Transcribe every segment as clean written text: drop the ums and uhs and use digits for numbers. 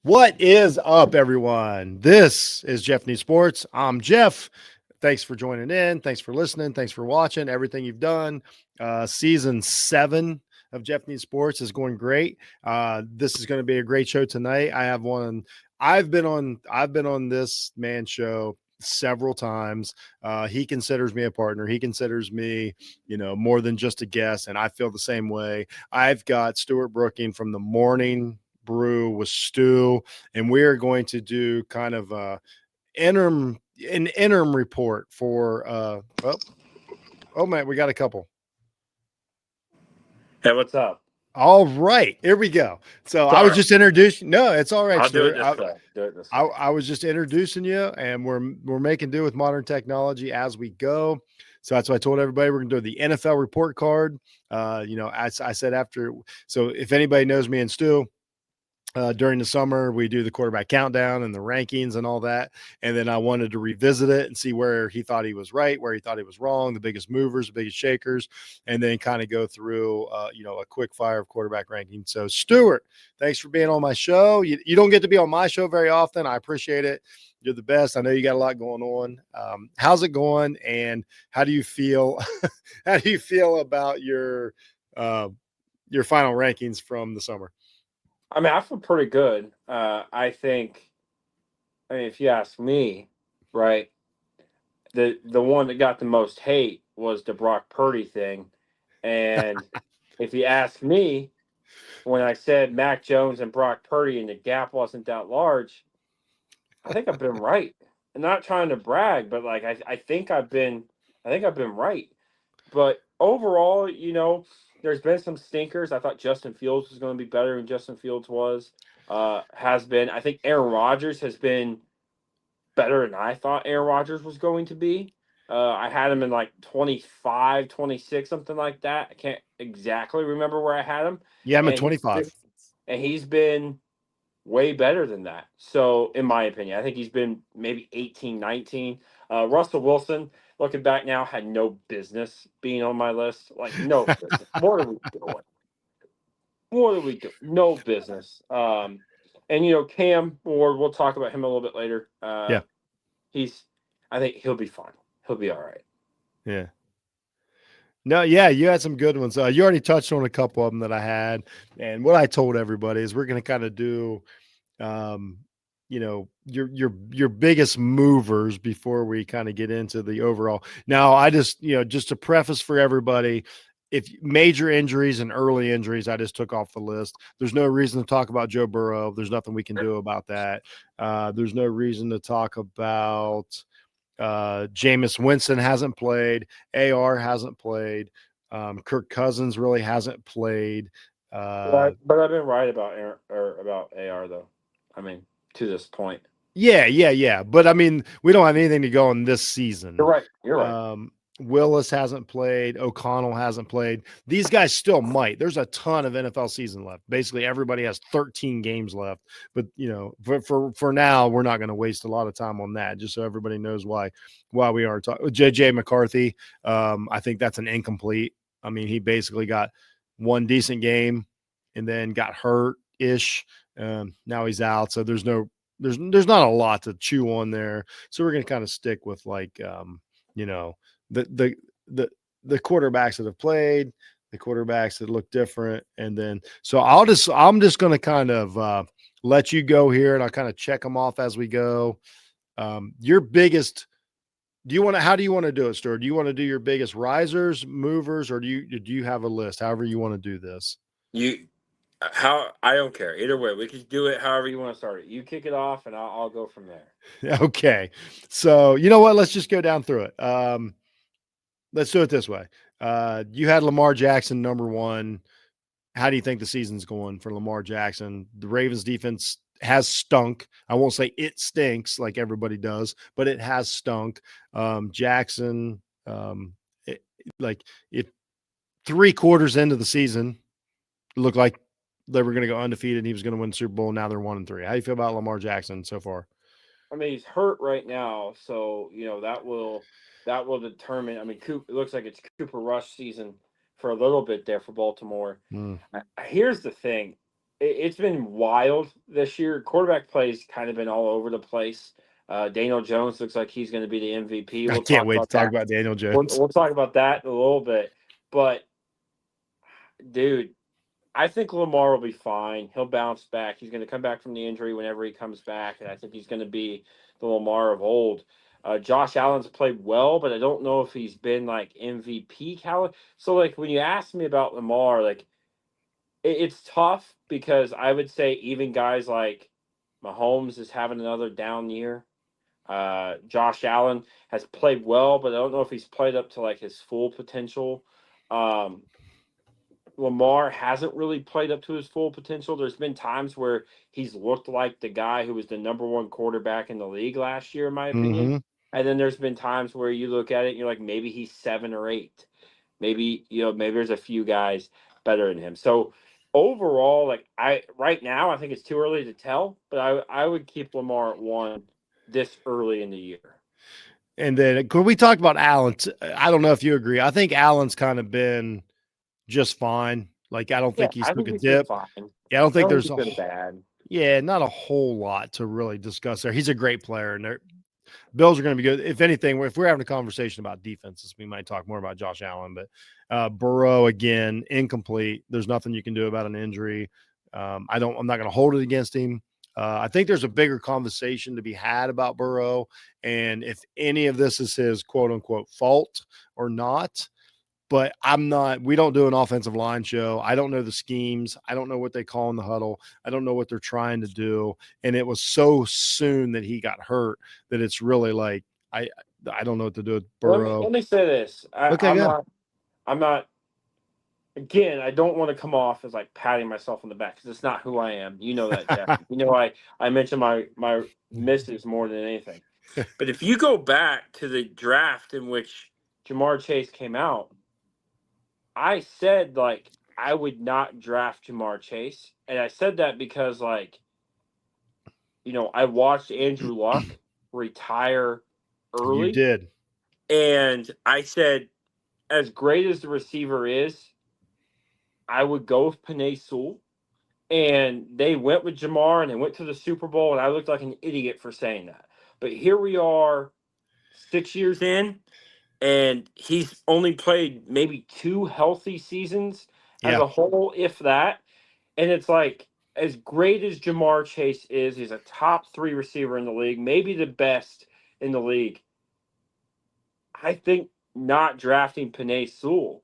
What is up, everyone? This is Jeff News Sports. I'm Jeff. Thanks for joining in. Thanks for listening. Thanks for watching everything you've done. Season 7 of Jeff News Sports is going great. This is going to be a great show tonight. I have one. I've been on this man show several times. He considers me a partner. He considers me, more than just a guest, and I feel the same way. I've got Stewart Brooking from the Morning Brew with Stu, and we are going to do kind of interim an interim report for oh man, we got a couple. Hey, what's up? All right, here we go. So I was Sorry, just introducing. No, it's all right, I'll do it Stuart. this way. Do it this I, way. I was just introducing you, and we're making do with modern technology as we go. So that's why I told everybody we're going to do the NFL report card. As I said after. So if anybody knows me and Stu, during the summer, we do the quarterback countdown and the rankings and all that. And then I wanted to revisit it and see where he thought he was right, where he thought he was wrong, the biggest movers, the biggest shakers, and then kind of go through, a quick fire of quarterback ranking. So, Stuart, thanks for being on my show. You don't get to be on my show very often. I appreciate it. You're the best. I know you got a lot going on. How's it going? And how do you feel? How do you feel about your final rankings from the summer? I mean, I feel pretty good. I mean, if you ask me, right, the one that got the most hate was the Brock Purdy thing. And if you ask me, when I said Mac Jones and Brock Purdy and the gap wasn't that large, I think I've been right. I'm not trying to brag, but like I think I've been right. But overall, there's been some stinkers. I thought Justin Fields was going to be better than Justin Fields was. Has been. I think Aaron Rodgers has been better than I thought Aaron Rodgers was going to be. I had him in like 25, 26, something like that. I can't exactly remember where I had him. Yeah, I'm at And 25. he's been way better than that. So, in my opinion, I think he's been maybe 18, 19. Russell Wilson, looking back now, had no business being on my list. Like, no business. What are we doing? What are we doing? No business. And, Cam Ward, we'll talk about him a little bit later. Yeah. He's, I think he'll be fine. He'll be all right. Yeah. No, yeah, you had some good ones. You already touched on a couple of them that I had, and what I told everybody is we're going to kind of do, um, your biggest movers before we kind of get into the overall. Now, I just just to preface for everybody, if major injuries and early injuries, I just took off the list. There's no reason to talk about Joe Burrow. There's nothing we can do about that. There's no reason to talk about Jameis Winston hasn't played. AR hasn't played. Kirk Cousins really hasn't played. Uh, But I've been right about Aaron, or about AR though. I mean, to this point, yeah. But I mean, we don't have anything to go on this you're season. right. You're right. Willis hasn't played. O'Connell hasn't played. These guys still might. There's a ton of NFL season left. Basically, everybody has 13 games left. But for now, we're not going to waste a lot of time on that. Just so everybody knows why we are talking. JJ McCarthy, I think that's an incomplete. I mean, he basically got one decent game and then got hurt ish. Now he's out, so there's not a lot to chew on there. So we're going to kind of stick with you know the the the the quarterbacks that have played, the quarterbacks that look different, and then so I'm just going to kind of let you go here, and I'll kind of check them off as we go. Your biggest. Do you want to? How do you want to do it, Stuart? Do you want to do your biggest risers, movers, or do you have a list? However you want to do this. You how I don't care either way. We can do it however you want to start it. You kick it off, and I'll go from there. Okay, so you know what? Let's just go down through it. Let's do it this way. You had Lamar Jackson number one. How do you think the season's going for Lamar Jackson? The Ravens defense has stunk. I won't say it stinks like everybody does, but it has stunk. Jackson, it, like if 3 quarters into the season, it looked like they were going to go undefeated and he was going to win the Super Bowl. Now they're 1-3. How do you feel about Lamar Jackson so far? I mean, he's hurt right now, so that will determine. I mean, it looks like it's Cooper Rush season for a little bit there for Baltimore. Mm, Here's the thing. it's been wild this year. Quarterback play's kind of been all over the place. Daniel Jones looks like he's going to be the MVP. I We'll can't talk wait to about talk that. about Daniel We'll, Jones. we'll talk about that in a little bit. But dude, I think Lamar will be fine. He'll bounce back. He's going to come back from the injury whenever he comes back, and I think he's going to be the Lamar of old. Josh Allen's played well, but I don't know if he's been like MVP caliber. So, like, when you ask me about Lamar, like, it's tough because I would say even guys like Mahomes is having another down year. Josh Allen has played well, but I don't know if he's played up to like his full potential. Um, Lamar hasn't really played up to his full potential. There's been times where he's looked like the guy who was the number one quarterback in the league last year, in my opinion. Mm-hmm. And then there's been times where you look at it and you're like, maybe he's 7 or 8. Maybe there's a few guys better than him. So overall, like I right now, I think it's too early to tell, but I would keep Lamar at 1 this early in the year. And then could we talk about Allen? I don't know if you agree. I think Allen's kind of been just fine. Like I don't Yeah, think he's I took think a he's been dip. fine. Yeah, I don't I think don't think there's he's been bad. not a whole lot to really discuss there. He's a great player, and Bills are going to be good. If anything, if we're having a conversation about defenses, we might talk more about Josh Allen. But Burrow again, incomplete. There's nothing you can do about an injury. I'm not going to hold it against him. I think there's a bigger conversation to be had about Burrow, and if any of this is his quote unquote fault or not. But I'm not, we don't do an offensive line show. I don't know the schemes. I don't know what they call in the huddle. I don't know what they're trying to do. And it was so soon that he got hurt that it's really like, I, I don't know what to do with Let me Burrow. let me say this. Okay, good. I'm not again, I don't want to come off as like patting myself on the back because it's not who I am. You know that, Jeff. You know, I mention my misses more than anything. But if you go back to the draft in which Jamar Chase came out, I said like I would not draft Jamar Chase, and I said that because like I watched Andrew Luck retire You early, did. and I said as great as the receiver is, I would go with Panay Sewell. And they went with Jamar and they went to the Super Bowl, and I looked like an idiot for saying that. But here we are 6 years in, and he's only played maybe 2 healthy seasons as Yeah. a whole, if that. And it's like, as great as Jamar Chase is, he's a top 3 receiver in the league, maybe the best in the league. I think not drafting Panay Sewell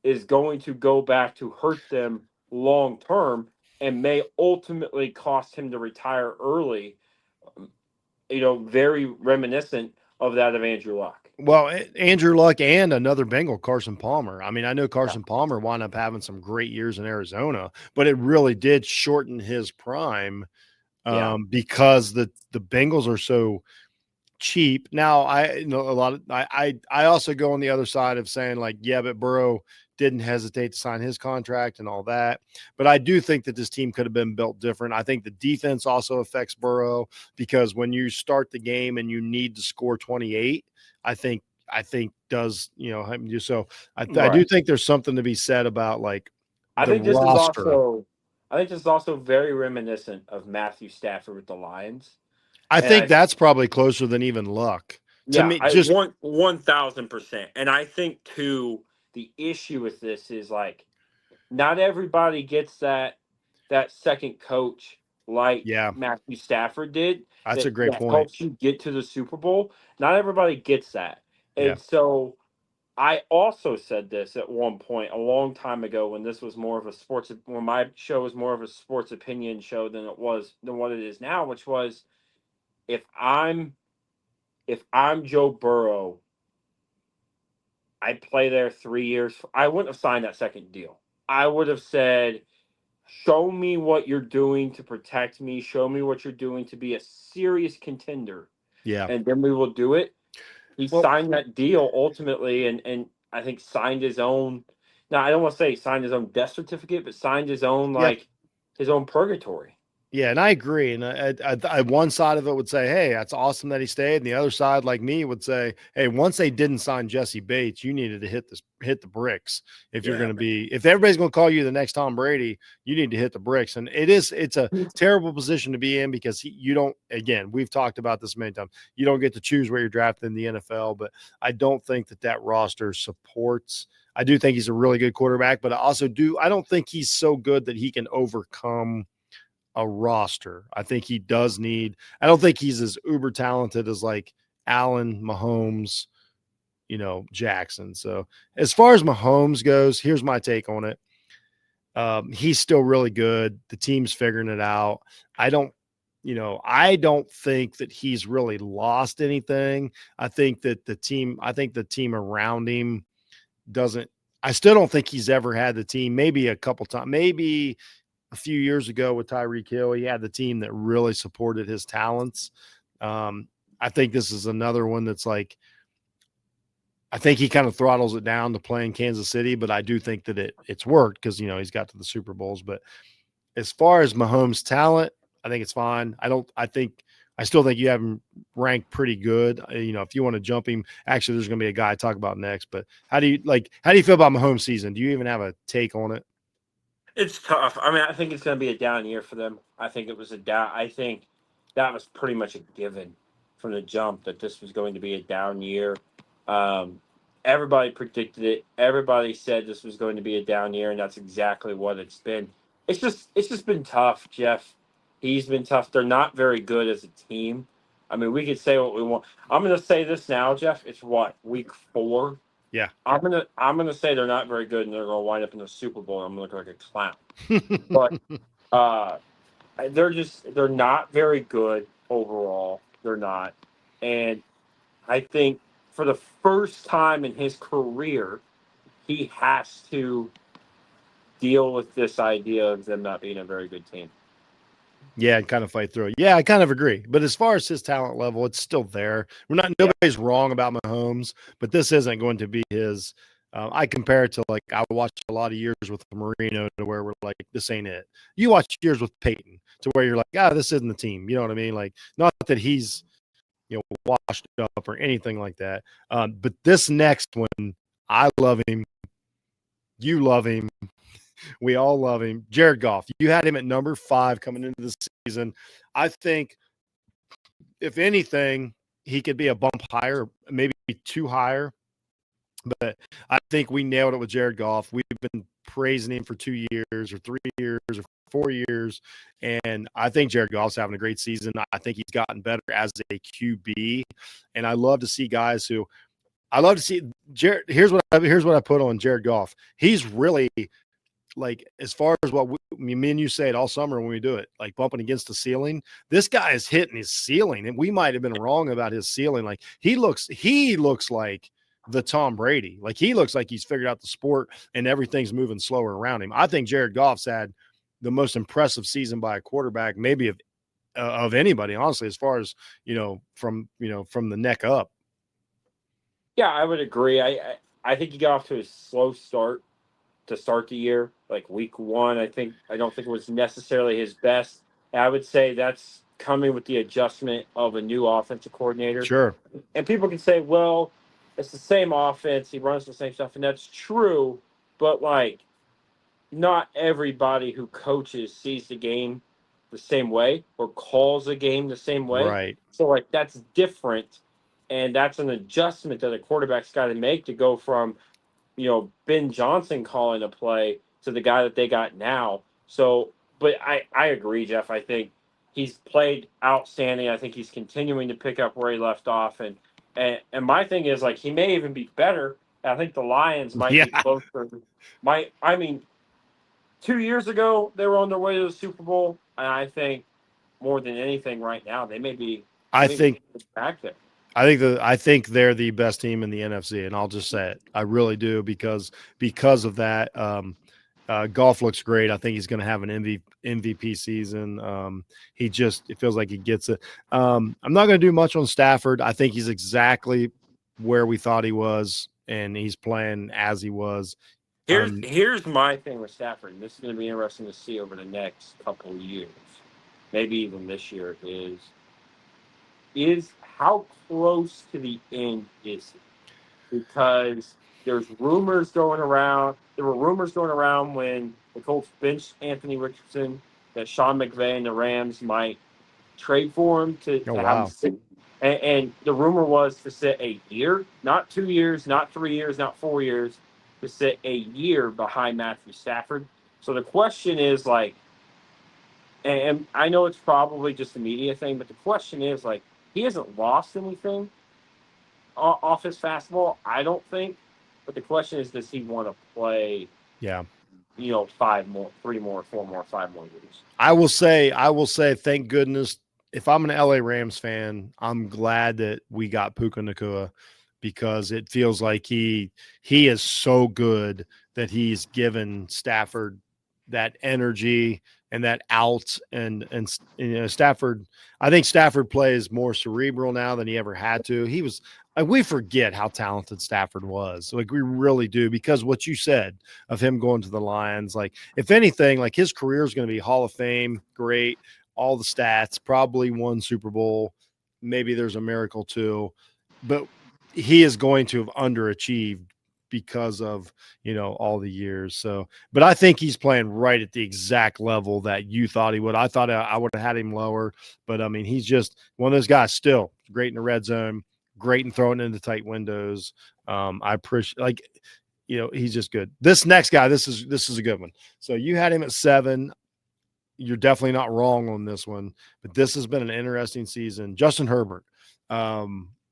is going to go back to hurt them long term and may ultimately cost him to retire early, very reminiscent of that of Andrew Luck. Well, Andrew Luck and another Bengal, Carson Palmer. I mean, I know Yeah. Carson Palmer wound up having some great years in Arizona, but it really did shorten his prime Yeah. because the Bengals are so cheap. Now I know a lot of I also go on the other side of saying like, yeah, but Burrow didn't hesitate to sign his contract and all that. But I do think that this team could have been built different. I think the defense also affects Burrow because when you start the game and you need to score 28, I think does, so I do Right. think there's something to be said about like I the think this is roster. also I think this is also very reminiscent of Matthew Stafford with the Lions. I And think that's probably closer than even Luck to me. I Just 1,000%. And I think too the issue with this is like not everybody gets that second coach like yeah, Matthew Stafford did that's a that great point. helps you get to the Super Bowl. Not everybody gets that. Yeah. And so I also said this at one point a long time ago when this was more of a when my show was more of a sports opinion show than what it is now, which was if I'm if I'm Joe Burrow, I'd play there 3 years. I wouldn't have signed that second deal. I would have said, show me what you're doing to protect me. Show me what you're doing to be a serious contender, Yeah. and then we will do it. He Well, signed that deal ultimately, and I think signed his own. Now I don't want to say signed his own death certificate, but signed his own yeah. his own purgatory. Yeah, and I agree. And one side of it would say, "Hey, that's awesome that he stayed," and the other side, like me, would say, "Hey, once they didn't sign Jesse Bates, you needed to hit the bricks if you're going Yeah. to be if everybody's going to call you the next Tom Brady, you need to hit the bricks." And it's a terrible position to be in because you don't. Again, we've talked about this many times. You don't get to choose where you're drafted in the NFL, but I don't think that roster supports. I do think he's a really good quarterback, but I don't think he's so good that he can overcome a roster. I think he does need. I don't think he's as uber talented as like Allen, Mahomes, Jackson. So as far as Mahomes goes, here's my take on it. He's still really good. The team's figuring it out. I don't, I don't think that he's really lost anything. I think the team around him doesn't. I still don't think he's ever had the team. Maybe a couple times, maybe a few years ago with Tyreek Hill, he had the team that really supported his talents. Um, I think this is another one that's like, I think he kind of throttles it down to play in Kansas City, but I do think that it's worked because he's got to the Super Bowls. But as far as Mahomes' talent, I think it's fine. I still think you have him ranked pretty good. If you want to jump him, actually, there's going to be a guy I talk about next. But how do you feel about Mahomes' season? Do you even have a take on it? It's tough. I mean, I think it's going to be a down year for them. I think it was a down. I think that was pretty much a given from the jump that this was going to be a down year. Um, Everybody predicted it. Everybody said this was going to be a down year, and that's exactly what it's been. It's just been tough, Jeff. He's been tough. They're not very good as a team. I mean, we could say what we want. I'm going to say this now, Jeff. It's what, week 4? Yeah. I'm gonna say they're not very good, and they're gonna wind up in the Super Bowl. And I'm gonna look like a clown. But uh, they're not very good overall. They're not, and I think for the first time in his career, he has to deal with this idea of them not being a very good team. Yeah, and kind of fight through it. Yeah, I kind of agree. But as far as his talent level, it's still there. Yeah, Nobody's wrong about Mahomes, but this isn't going to be his. I compare it to like I watched a lot of years with Marino to where we're like, this ain't it. You watch years with Peyton to where you're like, this isn't the team. You know what I mean? Like, not that he's washed up or anything like that. But this next one, I love him. You love him. We all love him. Jared Goff, you had him at number 5 coming into the season. I think, if anything, he could be a bump higher, maybe 2 higher. But I think we nailed it with Jared Goff. We've been praising him for 2 years or 3 years or 4 years. And I think Jared Goff's having a great season. I think he's gotten better as a QB. And I love to see guys who I love to see Jared. Here's what I put on Jared Goff. He's really, like, as far as what me and you say it all summer when we do it, like bumping against the ceiling. This guy is hitting his ceiling, and we might have been wrong about his ceiling. Like he looks like the Tom Brady. Like he looks like he's figured out the sport and everything's moving slower around him. I think Jared Goff's had the most impressive season by a quarterback, maybe of anybody, honestly, as far as from the neck up. yeah, I would agree. I think he got off to a slow start to start the year, like week 1. I don't think it was necessarily his best. And I would say that's coming with the adjustment of a new offensive coordinator. Sure. And people can say, well, it's the same offense. He runs the same stuff. And that's true. But, like, not everybody who coaches sees the game the same way or calls a game the same way. Right. So, like, that's different. And that's an adjustment that a quarterback's got to make to go from, Ben Johnson calling a play to the guy that they got now. So, but I agree, Jeff. I think he's played outstanding. I think he's continuing to pick up where he left off. And my thing is, like, he may even be better. I think the Lions might Yeah. be closer. I mean, 2 years ago, they were on their way to the Super Bowl. And I think more than anything right now, I they may be think back there. I think they're the best team in the NFC, and I'll just say it. I really do because of that. Golf looks great. I think he's going to have an MVP season. It feels like he gets it. I'm not going to do much on Stafford. I think he's exactly where we thought he was, and he's playing as he was. Here's my thing with Stafford. And this is going to be interesting to see over the next couple of years. maybe even this year, is how close to the end is he? Because there's rumors going around. There were rumors going around when the Colts benched Anthony Richardson that Sean McVay and the Rams might trade for him Oh, to have him wow. sit. And the rumor was to sit a year, not 2 years, not 3 years, not 4 years, to sit a year behind Matthew Stafford. So the question is like, and I know it's probably just a media thing, but the question is like, he hasn't lost anything off his fastball, I don't think. But the question is, does he want to play, Yeah. five more, three more, four more, 5 more years? I will say, thank goodness. If I'm an LA Rams fan, I'm glad that we got Puka Nakua because it feels like he is so good that he's given Stafford that energy and that out and Stafford. I think Stafford plays more cerebral now than he ever had to. He was we forget how talented Stafford was. Like we really do because what you said of him going to the Lions, like if anything, like his career is going to be Hall of Fame, great, all the stats, probably won Super Bowl. Maybe there's a miracle too, but he is going to have underachieved because of all the years. So, but I think he's playing right at the exact level that you thought he would. I thought I would have had him lower, but I mean, he's just one of those guys. Still great in the red zone, great in throwing into tight windows. I appreciate he's just good. This next guy, this is a good one. So you had him at 7. You're definitely not wrong on this one, but this has been an interesting season. Justin Herbert.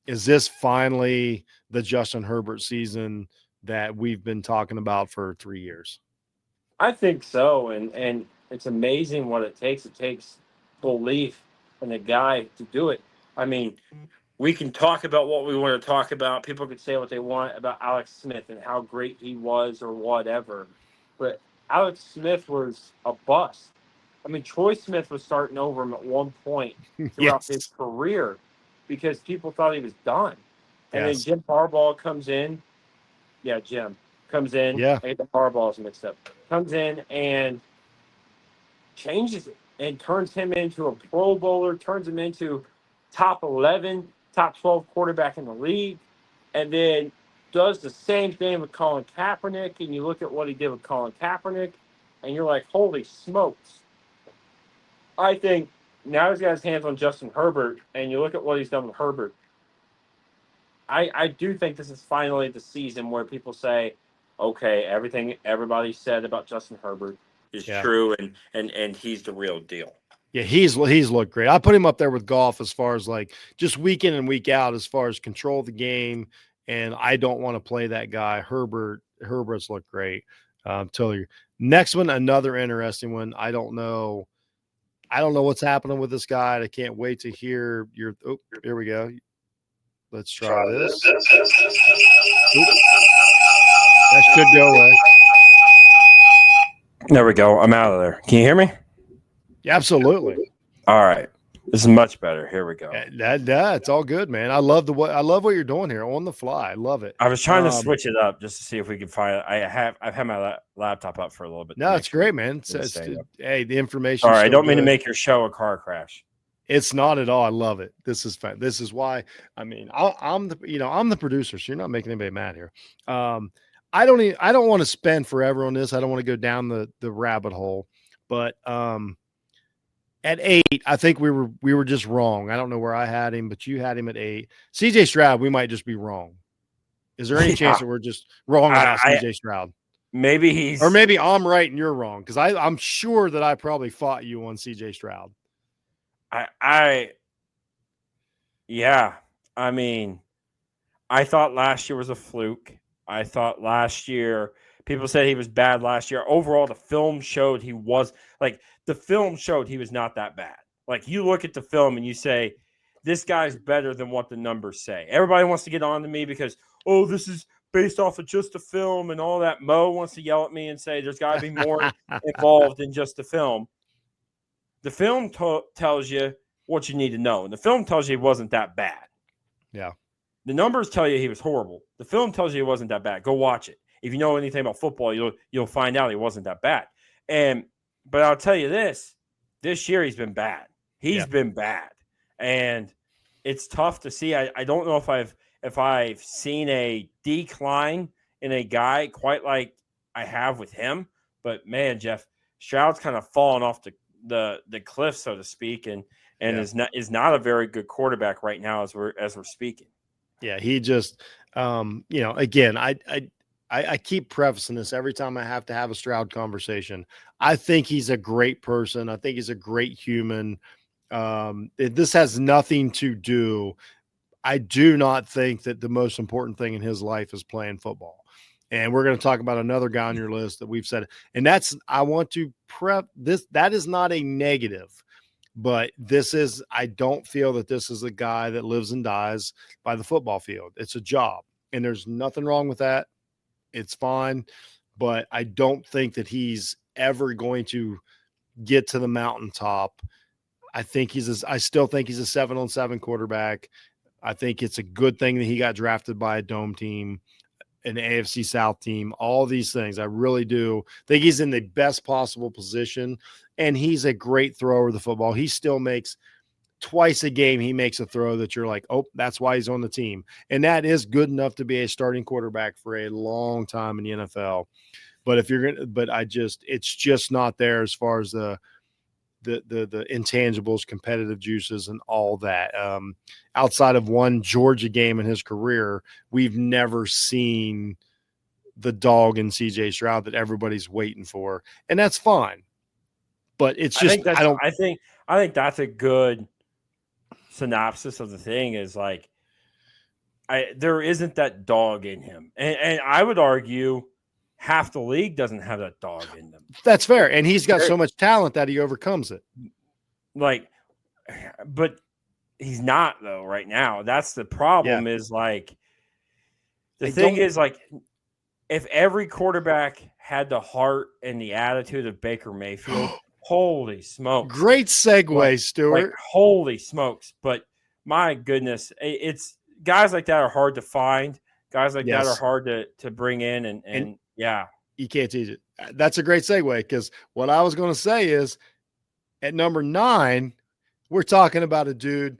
Is this finally the Justin Herbert season that we've been talking about for 3 years? I think so, and it's amazing what it takes. It takes belief in a guy to do it. I mean, we can talk about what we want to talk about. People can say what they want about Alex Smith and how great he was or whatever, but Alex Smith was a bust. I mean, Troy Smith was starting over him at one point throughout his Yes. career because people thought he was done, and then Yes. Jim Harbaugh comes in. Yeah, Jim comes in. Yeah. I get the Harbaughs mixed up. Comes in and changes it and turns him into a Pro Bowler, turns him into top 11, top 12 quarterback in the league, and then does the same thing with Colin Kaepernick. And you look at what he did with Colin Kaepernick, and you're like, holy smokes. I think now he's got his hands on Justin Herbert, and you look at what he's done with Herbert. I do think this is finally the season where people say, okay, everything everybody said about Justin Herbert is Yeah. true, and he's the real deal. Yeah, he's looked great. I put him up there with Goff as far as like just week in and week out as far as control the game. And I don't want to play that guy. Herbert's looked great. Totally. Next one, another interesting one. I don't know what's happening with this guy. I can't wait to hear your. Oh, here we go. Let's try this. Oop, that should go away. There we go. I'm out of there. Can you hear me? Yeah, absolutely. All right. This is much better. Here we go. It's all good, man. I love what you're doing here on the fly. I love it. I was trying to switch it up just to see if we could find it. I've had my laptop up for a little bit. No, it's great, man. Hey, the information. All right, I don't mean to make your show a car crash. It's not at all. I love it. This is fun. This is why. I mean, I'm the producer, so you're not making anybody mad here. I don't want to spend forever on this. I don't want to go down the rabbit hole, but at 8, I think we were just wrong. I don't know where I had him, but you had him at 8. CJ Stroud, we might just be wrong. Is there any chance that we're just wrong about CJ Stroud? Maybe maybe I'm right and you're wrong, because I'm sure that I probably fought you on CJ Stroud. Yeah. I mean, I thought last year was a fluke. I thought last year people said he was bad last year. Overall, the film showed he was not that bad. Like, you look at the film and you say, this guy's better than what the numbers say. Everybody wants to get on to me because, oh, this is based off of just a film and all that. Mo wants to yell at me and say there's got to be more involved than just the film. The film tells you what you need to know. And the film tells you he wasn't that bad. Yeah. The numbers tell you he was horrible. The film tells you he wasn't that bad. Go watch it. If you know anything about football, you'll find out he wasn't that bad. But I'll tell you this. this year he's been bad. He's Yeah. been bad, and it's tough to see. I don't know if I've seen a decline in a guy quite like I have with him. But man, Jeff Stroud's kind of fallen off the cliff, so to speak, and Yeah. is not a very good quarterback right now as we're speaking. Yeah. He just, again, I keep prefacing this every time I have to have a Stroud conversation. I think he's a great person. I think he's a great human. This has nothing to do. I do not think that the most important thing in his life is playing football. And we're going to talk about another guy on your list that we've said, and I want to prep this. That is not a negative, but I don't feel that this is a guy that lives and dies by the football field. It's a job, and there's nothing wrong with that. It's fine, but I don't think that he's ever going to get to the mountaintop. I still think he's a 7-on-7 quarterback. I think it's a good thing that he got drafted by a dome team, an AFC South team, all these things. I really do think he's in the best possible position, and he's a great thrower of the football. He still makes twice a game, he makes a throw that you're like, oh, that's why he's on the team. And that is good enough to be a starting quarterback for a long time in the NFL. But it's just not there as far as the intangibles, competitive juices, and all that. Outside of one Georgia game in his career, we've never seen the dog in CJ Stroud that everybody's waiting for, and that's fine. But it's just I think that's a good synopsis of the thing. Is like there isn't that dog in him, and I would argue half the league doesn't have that dog in them. That's fair. And he's got so much talent that he overcomes it. But he's not though right now. That's the problem. Yeah. Is like the thing is like if every quarterback had the heart and the attitude of Baker Mayfield, holy smokes. Great segue, Stewart. Holy smokes. But my goodness, it's guys like that are hard to find. Guys like that are hard to bring in and yeah. You can't teach it. That's a great segue because what I was going to say is at number 9, we're talking about a dude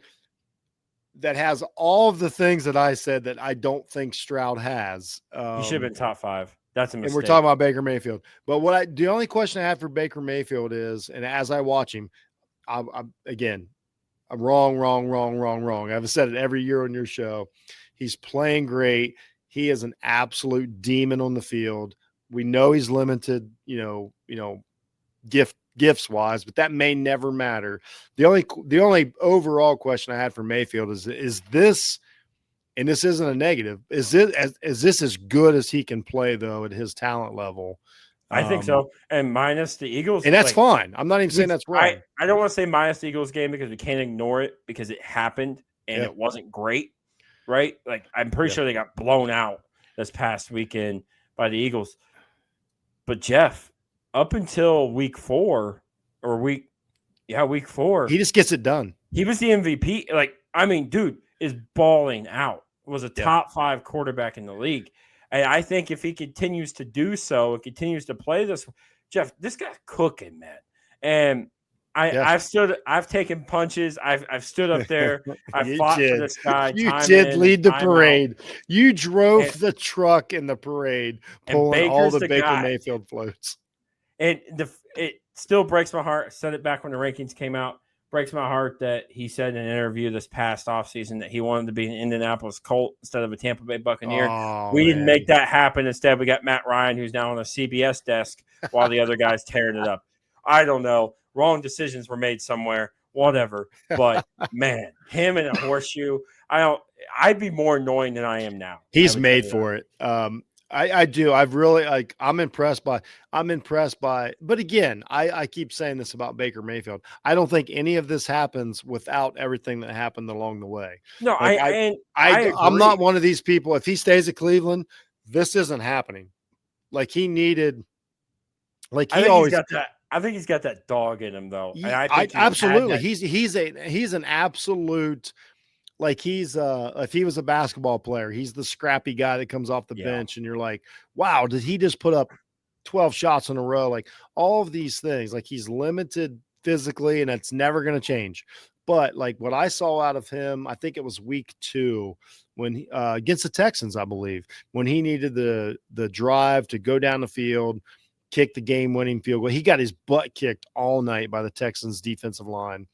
that has all of the things that I said that I don't think Stroud has. He should have been top 5. That's a mistake. And we're talking about Baker Mayfield. But the only question I have for Baker Mayfield is, and as I watch him, I'm wrong. I've said it every year on your show. He's playing great. He is an absolute demon on the field. We know he's limited, gifts wise, but that may never matter. The only overall question I had for Mayfield is this, and this isn't a negative, is this as good as he can play though at his talent level? I think so. And minus the Eagles. And that's fine. I'm not even saying that's wrong. I don't want to say minus the Eagles game because we can't ignore it because it happened and it wasn't great, right? Like I'm pretty sure they got blown out this past weekend by the Eagles. But Jeff, up until week 4, week 4. He just gets it done. He was the MVP. Like, I mean, dude is balling out. Was a top 5 quarterback in the league. And I think if he continues to do so and continues to play this, Jeff, this guy's cooking, man. And I've taken punches. I've stood up there. I fought for this guy. You did lead the parade. You drove the truck in the parade, pulling all the Baker Mayfield floats. And it still breaks my heart. I said it back when the rankings came out. Breaks my heart that he said in an interview this past offseason that he wanted to be an Indianapolis Colt instead of a Tampa Bay Buccaneer. We didn't make that happen. Instead, we got Matt Ryan, who's now on a CBS desk while the other guy's tearing it up. I don't know. Wrong decisions were made somewhere. Whatever. But, man, him in a horseshoe, I'd be more annoying than I am now. He's made for it. I do. I'm impressed by, but again, I keep saying this about Baker Mayfield. I don't think any of this happens without everything that happened along the way. No, I'm not one of these people. If he stays at Cleveland, this isn't happening. Like he needed, like he always got that. I think he's got that dog in him though. Absolutely. He's an absolute, like if he was a basketball player, he's the scrappy guy that comes off the bench and you're like, wow, did he just put up 12 shots in a row? Like all of these things, like he's limited physically, and that's never going to change. But like what I saw out of him, I think it was week 2 when against the Texans, I believe, when he needed the drive to go down the field, kick the game-winning field goal. He got his butt kicked all night by the Texans defensive line.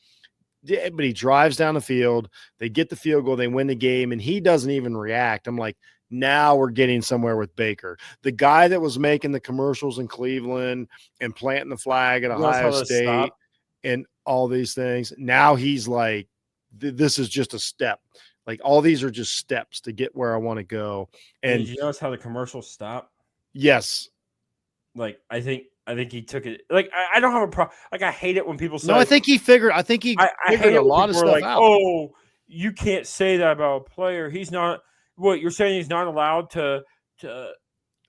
But he drives down the field, they get the field goal, they win the game, and he doesn't even react. I'm like, now we're getting somewhere with Baker. The guy that was making the commercials in Cleveland and planting the flag at He knows Ohio how to State stop. and all these things. Now he's like, this is just a step. Like all these are just steps to get where I want to go. And And did you notice how the commercials stop? yes. Like I think he took it. Like I don't have a problem. Like I hate it when people say. No, I think he figured I figured hate a it when lot of people are stuff like, out. oh, you can't say that about a player. He's not. What you're saying? He's not allowed to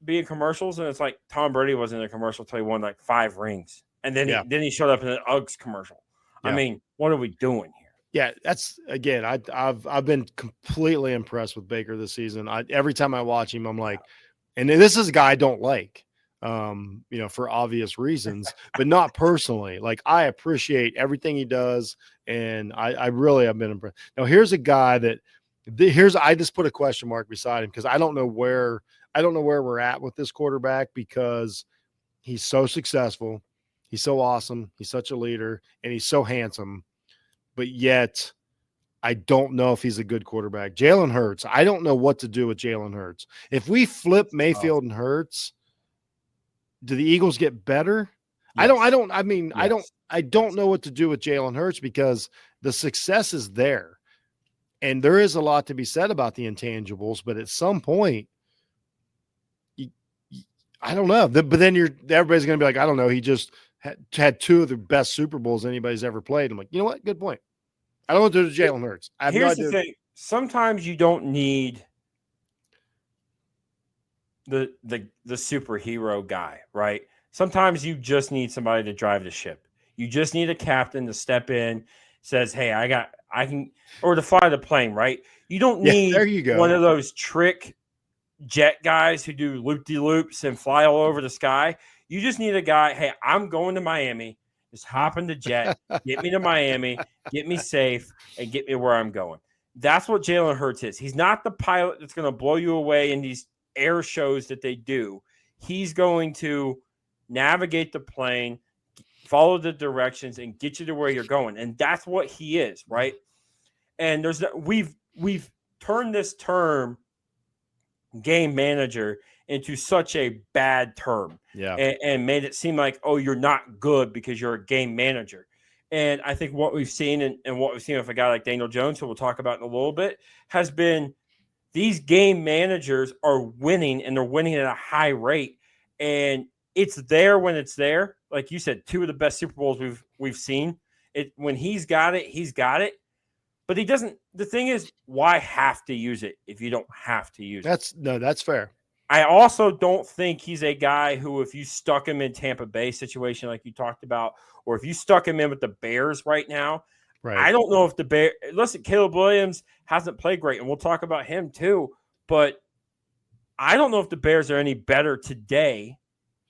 be in commercials, and it's like Tom Brady was in a commercial till he won like 5 rings, and then he showed up in an Uggs commercial. Yeah. I mean, what are we doing here? Yeah, that's again. I've been completely impressed with Baker this season. Every time I watch him, I'm like, and this is a guy I don't like, for obvious reasons, but not personally. Like I appreciate everything he does, and I really have been impressed. Now here's a guy that I just put a question mark beside him because I don't know where we're at with this quarterback because he's so successful, he's so awesome, he's such a leader, and he's so handsome. But yet, I don't know if he's a good quarterback. Jalen Hurts, I don't know what to do with Jalen Hurts. If we flip Mayfield and Hurts, do the Eagles get better? Yes. I don't know what to do with Jalen Hurts because the success is there. And there is a lot to be said about the intangibles, but at some point, I don't know. But then everybody's going to be like, I don't know. He just had 2 of the best Super Bowls anybody's ever played. I'm like, you know what? Good point. I don't know what to do with Jalen Hurts. I have no idea. The thing. Sometimes you don't need the superhero guy, right? Sometimes you just need somebody to drive the ship. You just need a captain to step in, says, hey, I can, or to fly the plane, right? You don't need there you go. One of those trick jet guys who do loop-de-loops and fly all over the sky. You just need a guy, hey, I'm going to Miami. Just hop in the jet, get me to Miami, get me safe, and get me where I'm going. That's what Jalen Hurts is. He's not the pilot that's going to blow you away in these air shows that they do. He's going to navigate the plane, follow the directions, and get you to where you're going. And that's what he is, right? And we've turned this term game manager into such a bad term, and made it seem like, oh, you're not good because you're a game manager. And I think what we've seen and what we've seen with a guy like Daniel Jones, who we'll talk about in a little bit, has been these game managers are winning, and they're winning at a high rate. And it's there when it's there. Like you said, 2 of the best Super Bowls we've seen. It when he's got it. But he doesn't. The thing is, why have to use it if you don't have to use it? That's fair. I also don't think he's a guy who, if you stuck him in Tampa Bay situation like you talked about, or if you stuck him in with the Bears right now, right. I don't know if the Bears. Listen, Caleb Williams hasn't played great, and we'll talk about him too. But I don't know if the Bears are any better today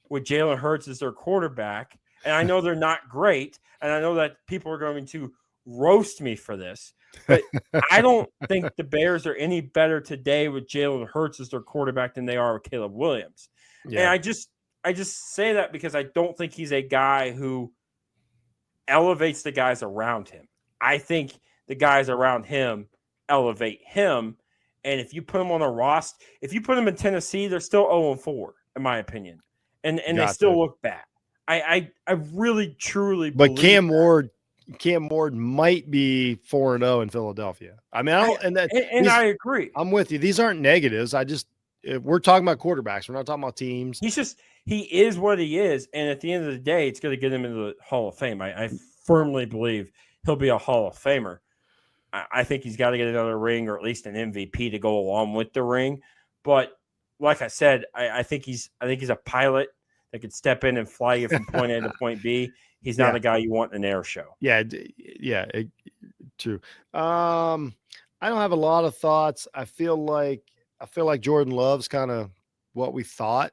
with Jalen Hurts as their quarterback. And I know they're not great, and I know that people are going to roast me for this, but I don't think the Bears are any better today with Jalen Hurts as their quarterback than they are with Caleb Williams. Yeah. And I just say that because I don't think he's a guy who elevates the guys around him. I think the guys around him elevate him. And if you put him on a roster, if you put him in Tennessee, they're still 0-4, in my opinion. And they still look bad. I really, truly believe But Cam Ward might be 4-0 in Philadelphia. I mean, I agree. I'm with you. These aren't negatives. We're talking about quarterbacks. We're not talking about teams. He is what he is. And at the end of the day, it's going to get him into the Hall of Fame. I firmly believe he'll be a Hall of Famer. I think he's got to get another ring or at least an MVP to go along with the ring. But like I said, I think he's a pilot that could step in and fly you from point A to point B. He's not a guy you want in an air show. Yeah, true. I don't have a lot of thoughts. I feel like Jordan Love's kind of what we thought.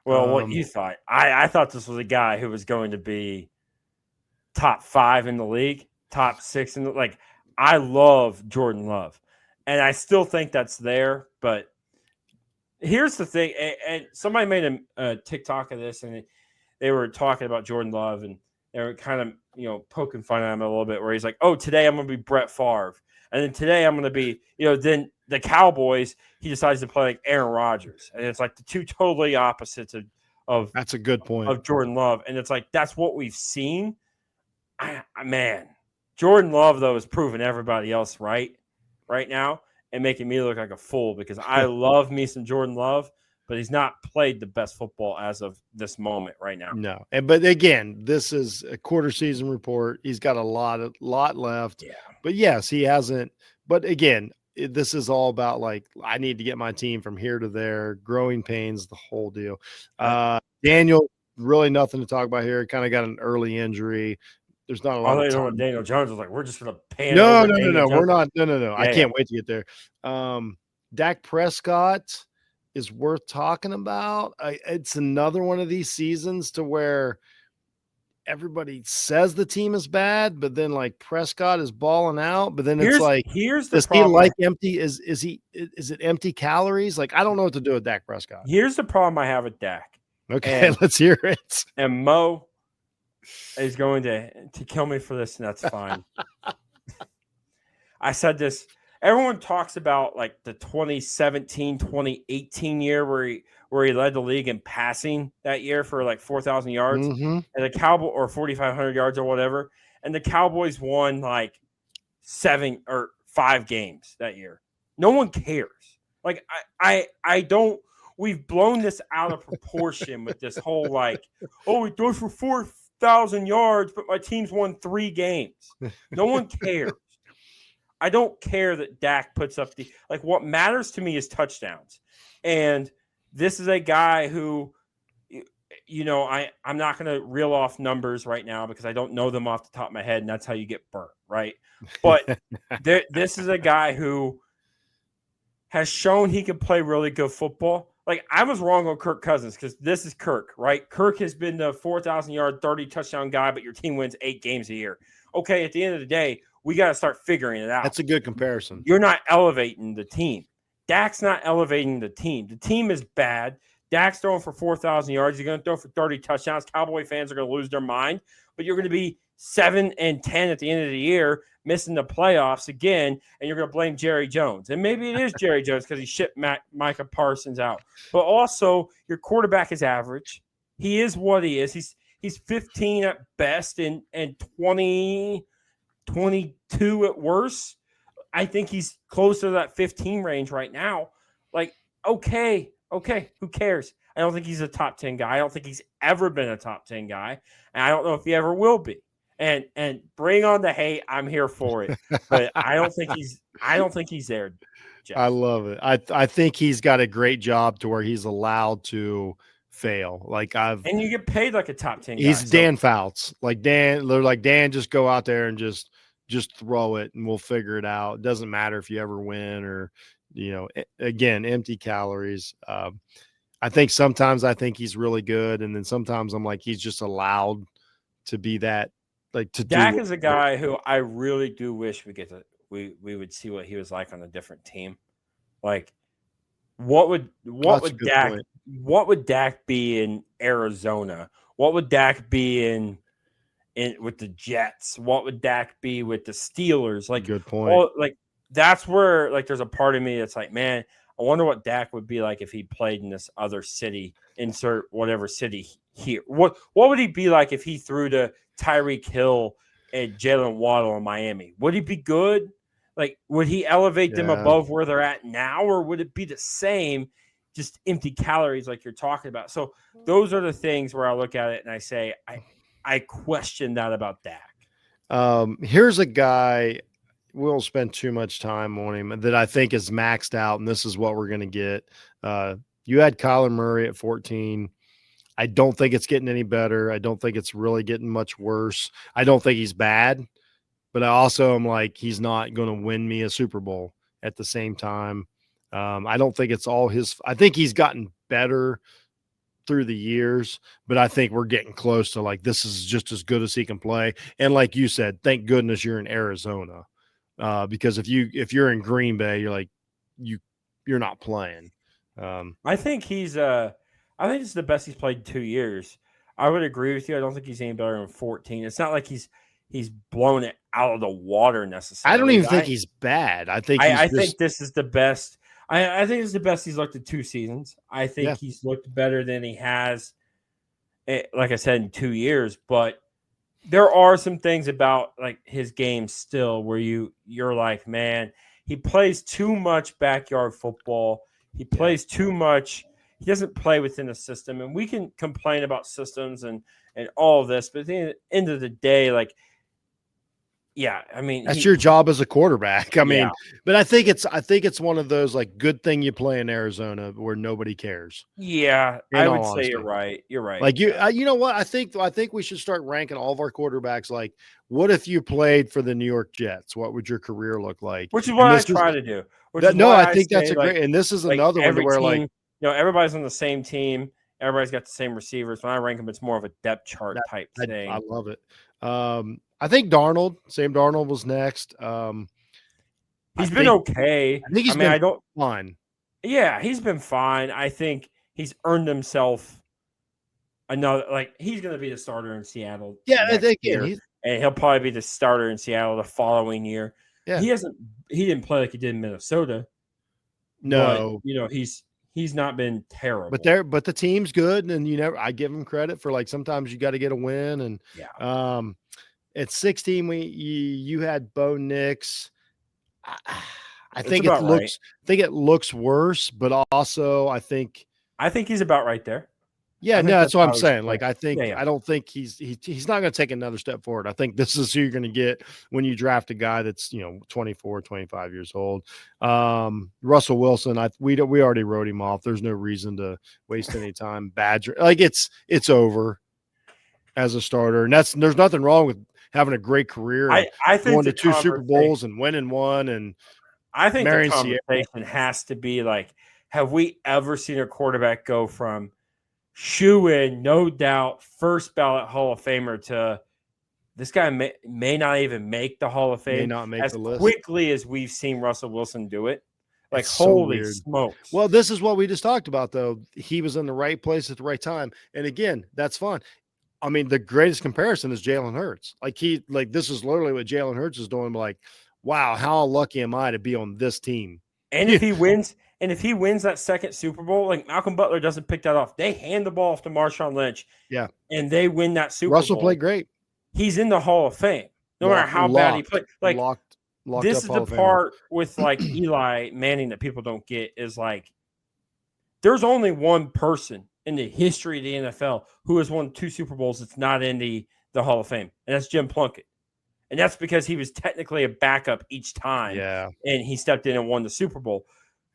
Well, what you thought. I thought this was a guy who was going to be top 5 in the league, top 6 in the like. I love Jordan Love, and I still think that's there. But here's the thing, and somebody made a TikTok of this, and they were talking about Jordan Love, and they were kind of poking fun at him a little bit, where he's like, "Oh, today I'm going to be Brett Favre, and then today I'm going to be then the Cowboys." He decides to play like Aaron Rodgers, and it's like the two totally opposites of That's a good point. of Jordan Love, and it's like that's what we've seen. Man, Jordan Love though is proving everybody else right now and making me look like a fool because I love me some Jordan Love, but he's not played the best football as of this moment right now. No, but again, this is a quarter season report. He's got a lot left. Yeah, but yes, he hasn't. But again, this is all about like I need to get my team from here to there. Growing pains, the whole deal. Daniel, really nothing to talk about here. Kind of got an early injury. There's not a lot of time. Daniel Jones was like, we're just going to pan No. over Daniel Jones. We're not. No. Yeah, I can't wait to get there. Dak Prescott is worth talking about. It's another one of these seasons to where everybody says the team is bad, but then like Prescott is balling out. But then it's like, here's the does problem. He like empty? Is it empty calories? Like I don't know what to do with Dak Prescott. Here's the problem I have with Dak. Okay, let's hear it. And Mo is going to kill me for this, and that's fine. I said this. Everyone talks about like the 2017, 2018 year where he led the league in passing that year for like 4,000 yards and the Cowboy or 4,500 yards or whatever. And the Cowboys won like 7 or 5 games that year. No one cares. Like I don't. We've blown this out of proportion with this whole like, oh, he throws for 4,000 yards, but my team's won 3 games. No one cares. I don't care that Dak puts up what matters to me is touchdowns. And this is a guy who, I'm not going to reel off numbers right now because I don't know them off the top of my head, and that's how you get burnt, right? But this is a guy who has shown he can play really good football. Like, I was wrong on Kirk Cousins because this is Kirk, right? Kirk has been the 4,000-yard, 30-touchdown guy, but your team wins 8 games a year. Okay, at the end of the day, we got to start figuring it out. That's a good comparison. You're not elevating the team. Dak's not elevating the team. The team is bad. Dak's throwing for 4,000 yards. You're going to throw for 30 touchdowns. Cowboy fans are going to lose their mind, but you're going to be 7-10 at the end of the year, missing the playoffs again, and you're going to blame Jerry Jones. And maybe it is Jerry Jones because he shipped Micah Parsons out. But also, your quarterback is average. He is what he is. He's 15 at best and 20, 22 at worst. I think he's close to that 15 range right now. Like, okay, who cares? I don't think he's a top 10 guy. I don't think he's ever been a top 10 guy. And I don't know if he ever will be. And bring on the hate. I'm here for it. But I don't think he's there, Jeff. I love it. I think he's got a great job to where he's allowed to fail. And you get paid like a top 10 guy. He's Dan Fouts. They're like, Dan, just go out there and just throw it and we'll figure it out. It doesn't matter if you ever win or, again, empty calories. I think sometimes he's really good. And then sometimes I'm like, he's just allowed to be that, Dak is a guy who I really do wish we would see what he was like on a different team. Like, what would Dak be in Arizona? What would Dak be in with the Jets? What would Dak be with the Steelers? Like, good point. That's where there's a part of me that's like, man, I wonder what Dak would be like if he played in this other city. Insert whatever city here. What would he be like if he threw to Tyreek Hill and Jalen Waddle in Miami? Would he be good? Like, would he elevate them above where they're at now, or would it be the same, just empty calories like you're talking about? So those are the things where I look at it and I say, I question that about Dak. Here's a guy, we won't spend too much time on him, that I think is maxed out, and this is what we're going to get. You had Kyler Murray at 14. I don't think it's getting any better. I don't think it's really getting much worse. I don't think he's bad, but I also am like, he's not going to win me a Super Bowl at the same time. I don't think it's all his. I think he's gotten better through the years, but I think we're getting close to like this is just as good as he can play. And like you said, thank goodness you're in Arizona, because if you're in Green Bay, you're like you're not playing. I think I think it's the best he's played in 2 years. I would agree with you. I don't think he's any better than 14. It's not like he's blown it out of the water necessarily. I don't even think he's bad. I think I think this is the best. I think it's the best he's looked in 2 seasons. I think he's looked better than he has, like I said, in 2 years. But there are some things about like his game still where you're like, man, he plays too much backyard football. He plays too much. He doesn't play within a system. And we can complain about systems and all of this, but at the end of the day, like, yeah, I mean, that's your job as a quarterback. I mean, Yeah. but I think it's one of those like good thing you play in Arizona where nobody cares. yeah, In I all would say honesty. you're right. You're right. Like you know what? I think we should start ranking all of our quarterbacks. Like, what if you played for the New York Jets? What would your career look like? Which is And what I this is- try to do. Which that- is no, why I think that's say, a great. And this is another one every where team, like everybody's on the same team. Everybody's got the same receivers. When I rank them, it's more of a depth chart type thing. I love it. I think Sam Darnold was next. He's been okay. I think he's been fine. Yeah, he's been fine. I think he's earned himself another. Like he's going to be the starter in Seattle. Yeah, next again, year, and he'll probably be the starter in Seattle the following year. Yeah. He didn't play like he did in Minnesota. No, but, he's not been terrible. But the team's good, and I give him credit for like sometimes you got to get a win. And at 16, you had Bo Nix. I think it looks worse, but also I think he's about right there. Yeah, no, that's what I'm saying. Like, I don't think he's not going to take another step forward. I think this is who you're going to get when you draft a guy that's 24, 25 years old. Russell Wilson, we already wrote him off. There's no reason to waste any time. Badger, like it's over as a starter, and there's nothing wrong with having a great career. I think going to 2 Super Bowls and winning one, and I think the conversation has to be like, have we ever seen a quarterback go from shoe-in, no doubt, first ballot Hall of Famer to this guy may not even make the Hall of Fame may not make as the list quickly as we've seen Russell Wilson do it. Like, it's holy so smokes. Well, this is what we just talked about, though. He was in the right place at the right time. And again, that's fun. I mean, the greatest comparison is Jalen Hurts. This is literally what Jalen Hurts is doing. Like, wow, how lucky am I to be on this team? And if he wins that second Super Bowl, like Malcolm Butler doesn't pick that off. They hand the ball off to Marshawn Lynch. Yeah. And they win that Super Bowl. Russell played great. He's in the Hall of Fame. No matter how bad he played. Like, locked this is the part with like Eli Manning that people don't get is like there's only one person in the history of the NFL who has won 2 Super Bowls that's not in the Hall of Fame, and that's Jim Plunkett. And that's because he was technically a backup each time. Yeah. And he stepped in and won the Super Bowl.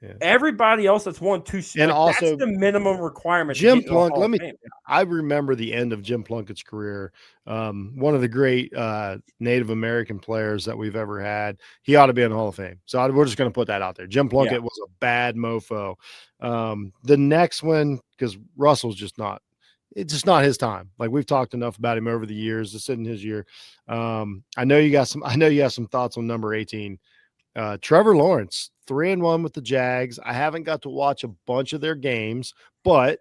Yeah. Everybody else that's won 2 Super Bowls, that's the minimum requirement. Jim Plunkett, I remember the end of Jim Plunkett's career. One of the great Native American players that we've ever had. He ought to be in the Hall of Fame. So we're just going to put that out there. Jim Plunkett was a bad mofo. The next one, because Russell's it's just not his time. Like, we've talked enough about him over the years. This isn't his year. I know you have some thoughts on number 18. Trevor Lawrence, 3-1 with the Jags. I haven't got to watch a bunch of their games, but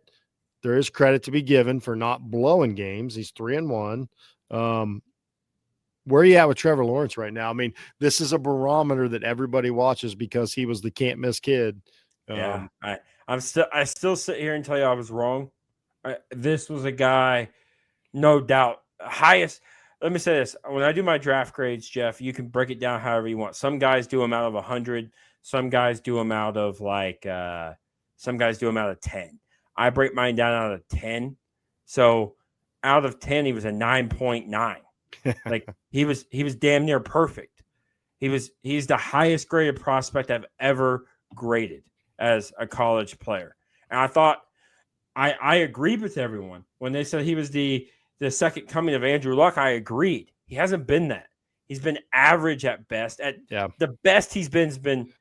there is credit to be given for not blowing games. He's 3-1. Where are you at with Trevor Lawrence right now? I mean, this is a barometer that everybody watches because he was the can't miss kid. I still sit here and tell you I was wrong. This was a guy, no doubt, highest. Let me say this. When I do my draft grades, Jeff, you can break it down however you want. Some guys do them out of 100. Some guys do them out of some guys do them out of 10. I break mine down out of 10. So out of 10, he was a 9.9. Like he was damn near perfect. He's the highest graded prospect I've ever graded as a college player. And I thought I agreed with everyone when they said he was the second coming of Andrew Luck. I agreed. He hasn't been that. He's been average at best. The best he's been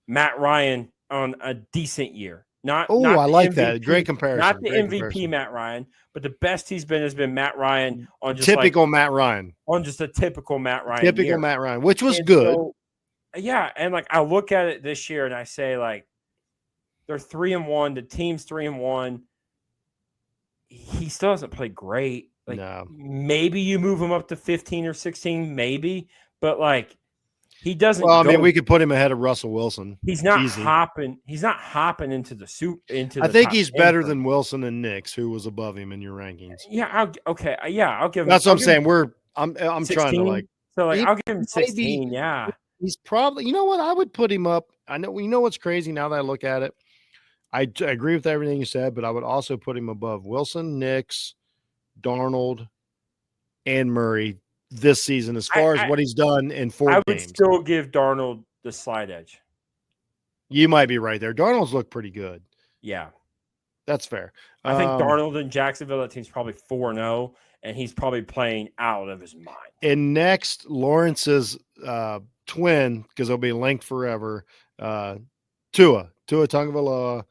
Matt Ryan on a decent year. Not I the like MVP, that. Great comparison. not the Great MVP comparison. Matt Ryan, but the best he's been has been Matt Ryan on just Typical Matt Ryan. on just a typical Matt Ryan Typical year. Matt Ryan, which was And good. so, yeah, and like I look at it this year and I say like they're 3-1. The team's 3-1. He still hasn't played great. Like No. maybe you move him up to 15 or 16, maybe, but like he doesn't. Well, I mean, we could put him ahead of Russell Wilson. He's not Easy. hopping. He's not hopping into the soup. I think he's better than Wilson and Nix, who was above him in your rankings. Yeah. I'll give him. That's what I'm saying. I'm 16? trying to like. So like I'll give him 16. Yeah. He's probably. You know what? I would put him up. I know. You know what's crazy now that I look at it. I agree with everything you said, but I would also put him above Wilson, Nix, Darnold, and Murray this season as far as what he's done in 4 games. I would still give Darnold the slight edge. You might be right there. Darnold's looked pretty good. Yeah. That's fair. I think Darnold in Jacksonville, that team's probably 4-0, and he's probably playing out of his mind. And next, Lawrence's twin, because they'll be linked forever, Tua Tagovailoa.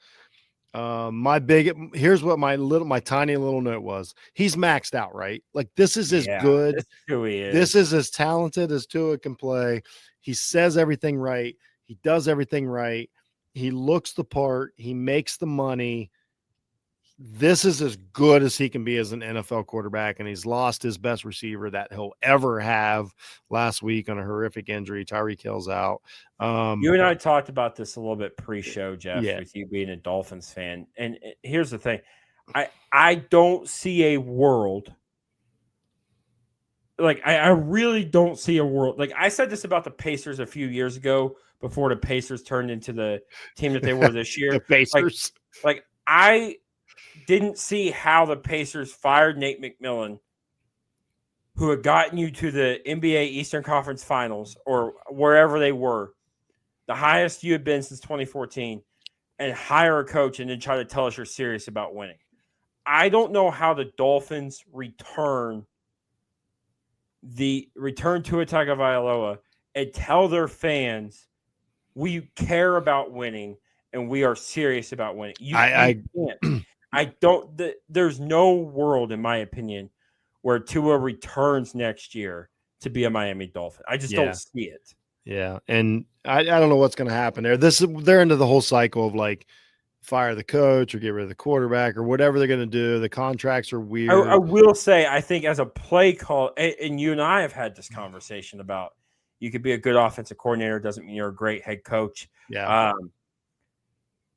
Here's what my tiny little note was. He's maxed out, right? Like this is as good. This is who he is. This is as talented as Tua can play. He says everything right. He does everything right. He looks the part. He makes the money. This is as good as he can be as an NFL quarterback, and he's lost his best receiver that he'll ever have last week on a horrific injury. Tyreek Hill's out. You and I talked about this a little bit pre-show, Jeff, Yeah. with you being a Dolphins fan. And here's the thing. I don't see a world. Like, I really don't see a world. Like, I said this about the Pacers a few years ago before the Pacers turned into the team that they were this year. The Pacers. Like I didn't see how the Pacers fired Nate McMillan, who had gotten you to the NBA Eastern Conference Finals or wherever they were, the highest you had been since 2014, and hire a coach and then try to tell us you're serious about winning. I don't know how the Dolphins return Tua Tagovailoa and tell their fans we care about winning and we are serious about winning. You can't. There's no world, in my opinion, where Tua returns next year to be a Miami Dolphin. I just don't see it. Yeah, and I don't know what's going to happen there. They're into the whole cycle of like fire the coach or get rid of the quarterback or whatever they're going to do. The contracts are weird. I will say, I think as a play call, and you and I have had this conversation about you could be a good offensive coordinator, doesn't mean you're a great head coach. Yeah.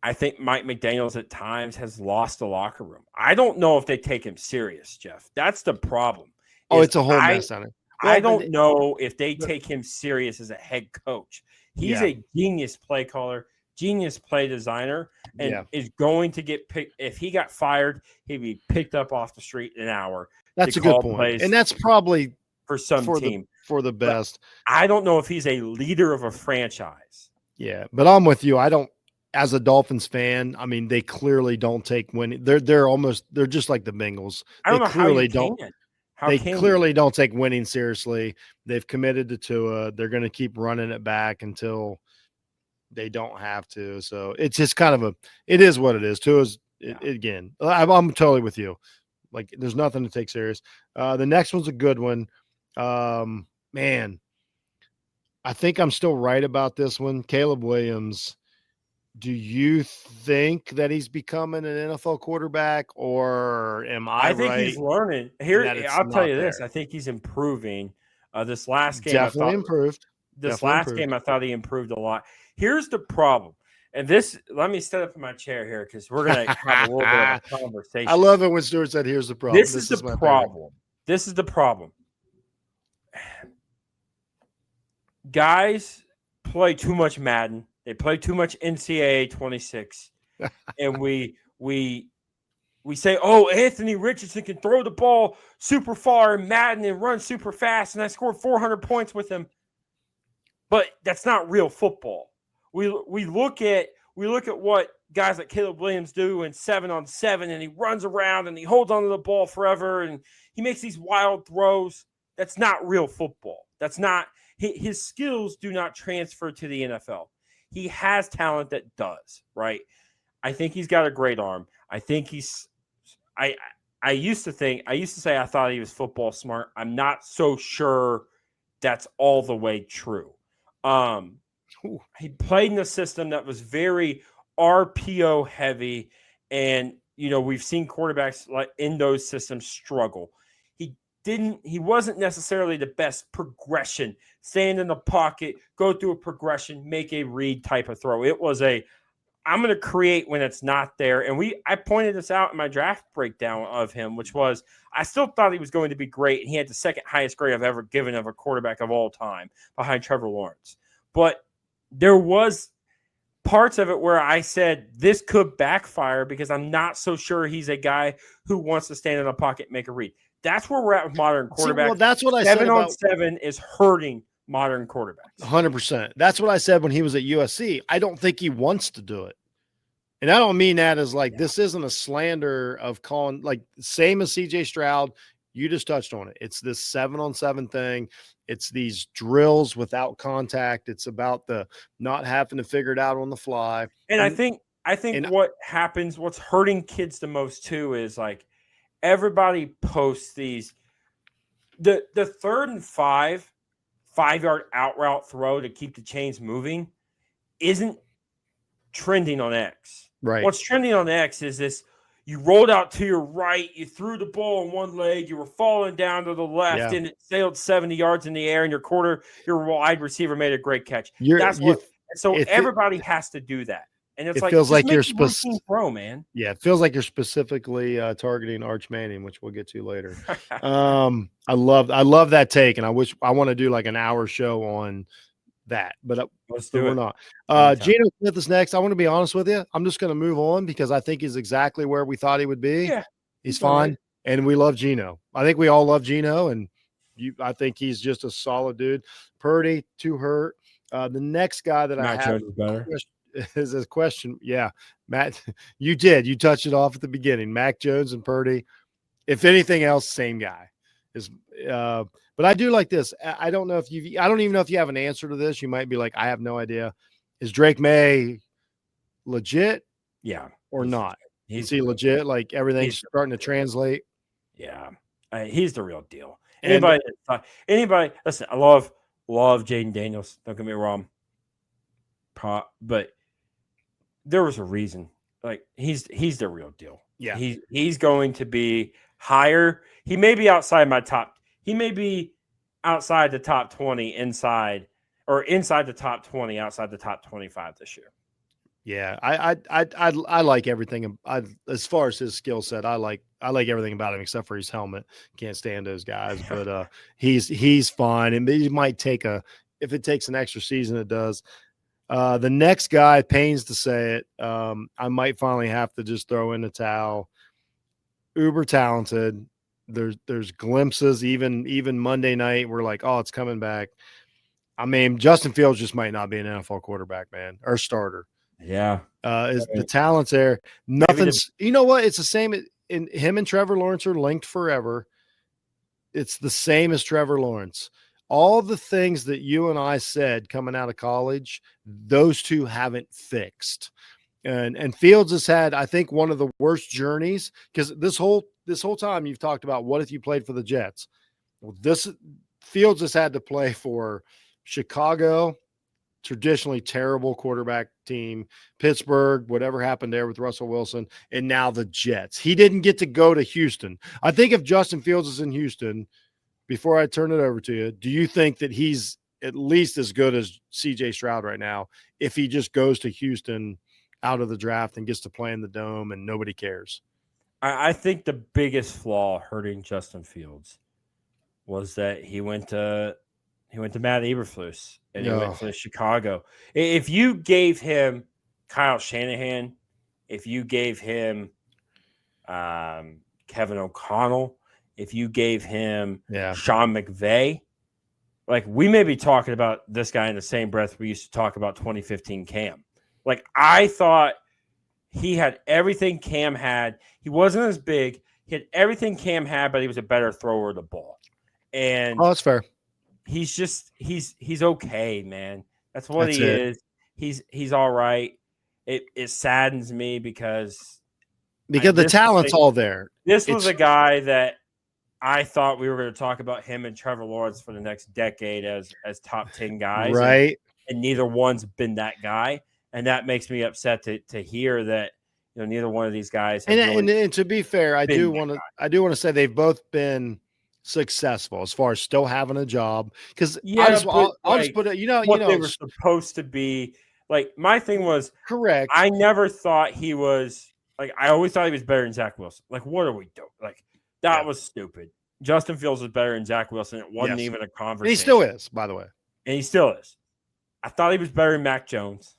I think Mike McDaniels at times has lost the locker room. I don't know if they take him serious, Jeff. That's the problem. It's a whole mess on it. I don't know if they take him serious as a head coach. He's a genius play caller, genius play designer, and is going to get picked. If he got fired, he'd be picked up off the street in an hour. That's a good point. And that's probably for some team for the best. But I don't know if he's a leader of a franchise. Yeah, but I'm with you. I don't. As a Dolphins fan, I mean, they clearly don't take winning. They're just like the Bengals. I don't know how you don't. Can. They clearly don't take winning seriously. They've committed to Tua. They're going to keep running it back until they don't have to. So it's just kind of it is what it is. Tua's again. I'm totally with you. Like there's nothing to take serious. The next one's a good one. Man, I think I'm still right about this one. Caleb Williams. Do you think that he's becoming an NFL quarterback, or am I think right? He's learning. Here, I'll tell you this. I think he's improving. This last game, definitely improved. This last game, I thought he improved a lot. Here's the problem, and let me set up in my chair here because we're going to have a little bit of a conversation. I love it when Stewart said, "Here's the problem." This is the problem. This is the problem. Guys play too much Madden. They play too much NCAA 26, and we say, "Oh, Anthony Richardson can throw the ball super far in Madden and run super fast, and I scored 400 points with him." But that's not real football. We look at what guys like Caleb Williams do in 7-on-7, and he runs around and he holds onto the ball forever, and he makes these wild throws. That's not real football. That's not his skills do not transfer to the NFL. He has talent that does, right? I think he's got a great arm. I think he's. I used to say I thought he was football smart. I'm not so sure that's all the way true. He played in a system that was very RPO heavy, and we've seen quarterbacks like in those systems struggle. He wasn't necessarily the best progression, stand in the pocket, go through a progression, make a read type of throw. It was I'm going to create when it's not there. And I pointed this out in my draft breakdown of him, which was I still thought he was going to be great. And he had the second highest grade I've ever given of a quarterback of all time behind Trevor Lawrence. But there was parts of it where I said this could backfire because I'm not so sure he's a guy who wants to stand in a pocket and make a read. That's where we're at with modern quarterbacks. Well, that's what I said about 7-on-7 is hurting modern quarterbacks. 100%. That's what I said when he was at USC. I don't think he wants to do it. And I don't mean that as like, this isn't a slander of calling, like same as CJ Stroud. You just touched on it. It's this 7-on-7 thing. It's these drills without contact. It's about the not having to figure it out on the fly. And I think what happens, what's hurting kids the most too, is like everybody posts these the 3rd and 5-yard out route throw to keep the chains moving isn't trending on X. Right. What's trending on X is this: you rolled out to your right, you threw the ball on one leg, you were falling down to the left, and it sailed 70 yards in the air, and your wide receiver made a great catch. Everybody has to do that. And it feels like you're pro, man. Yeah, it feels like you're specifically targeting Arch Manning, which we'll get to later. I love that take, and I want to do like an hour show on that, but let's do it. We're not. Geno Smith is next. I want to be honest with you. I'm just going to move on because I think he's exactly where we thought he would be. Yeah, he's fine, right. And we love Geno. I think we all love Geno, and I think he's just a solid dude. Purdy too hurt. The next guy that Matt I have is better. Is a question. Yeah, Matt, you touch it off at the beginning. Mac Jones and Purdy. If anything else, same guy is. But I do like this. I don't even know if you have an answer to this. You might be like, I have no idea. Is Drake May legit? Yeah. Or not? Is he legit? Like everything's starting to translate? Yeah. He's the real deal. Anybody, listen, I love Jaden Daniels. Don't get me wrong. But there was a reason. Like he's the real deal. Yeah. He's going to be higher. He may be outside my top. He may be outside the top 20 inside the top 20 outside the top 25 this year. Yeah, I like everything. As far as his skill set, I like everything about him except for his helmet. Can't stand those guys, but he's fine, and he might if it takes an extra season, it does. The next guy, pains to say it, I might finally have to just throw in the towel. Uber talented. There's glimpses, even Monday night, we're like, oh, it's coming back. I mean, Justin Fields just might not be an NFL quarterback, man, or starter. Yeah. The talent's there. Nothing's, you know what? It's the same. In him and Trevor Lawrence are linked forever. It's the same as Trevor Lawrence. All the things that you and I said coming out of college, those two haven't fixed. And Fields has had, I think, one of the worst journeys, because this whole time you've talked about what if you played for the Jets. Well, Fields has had to play for Chicago, traditionally terrible quarterback team, Pittsburgh, whatever happened there with Russell Wilson, and now the Jets. He didn't get to go to Houston. I think if Justin Fields is in Houston, before I turn it over to you, do you think that he's at least as good as CJ Stroud right now if he just goes to Houston out of the draft and gets to play in the Dome and nobody cares? I think the biggest flaw hurting Justin Fields was that he went to Matt Eberflus and he went to Chicago. If you gave him Kyle Shanahan, if you gave him Kevin O'Connell, if you gave him Sean McVay, like we may be talking about this guy in the same breath we used to talk about 2015 Cam. Like I thought he had everything Cam had. He wasn't as big. He had everything Cam had, but he was a better thrower of the ball. And that's fair. He's just he's okay, man. That's what he is. He's all right. it saddens me because the talent's all there. This was a guy that I thought we were going to talk about him and Trevor Lawrence for the next decade as top 10 guys. Right. And neither one's been that guy. And that makes me upset to hear that, neither one of these guys. And to be fair, I do want to say they've both been successful as far as still having a job. Because I'll just put it, what they were supposed to be. Like, my thing was correct. I never thought he was like, I always thought he was better than Zach Wilson. Like, what are we doing? Like, that was stupid. Justin Fields was better than Zach Wilson. It wasn't even a conversation. And he still is, by the way. And he still is. I thought he was better than Mac Jones.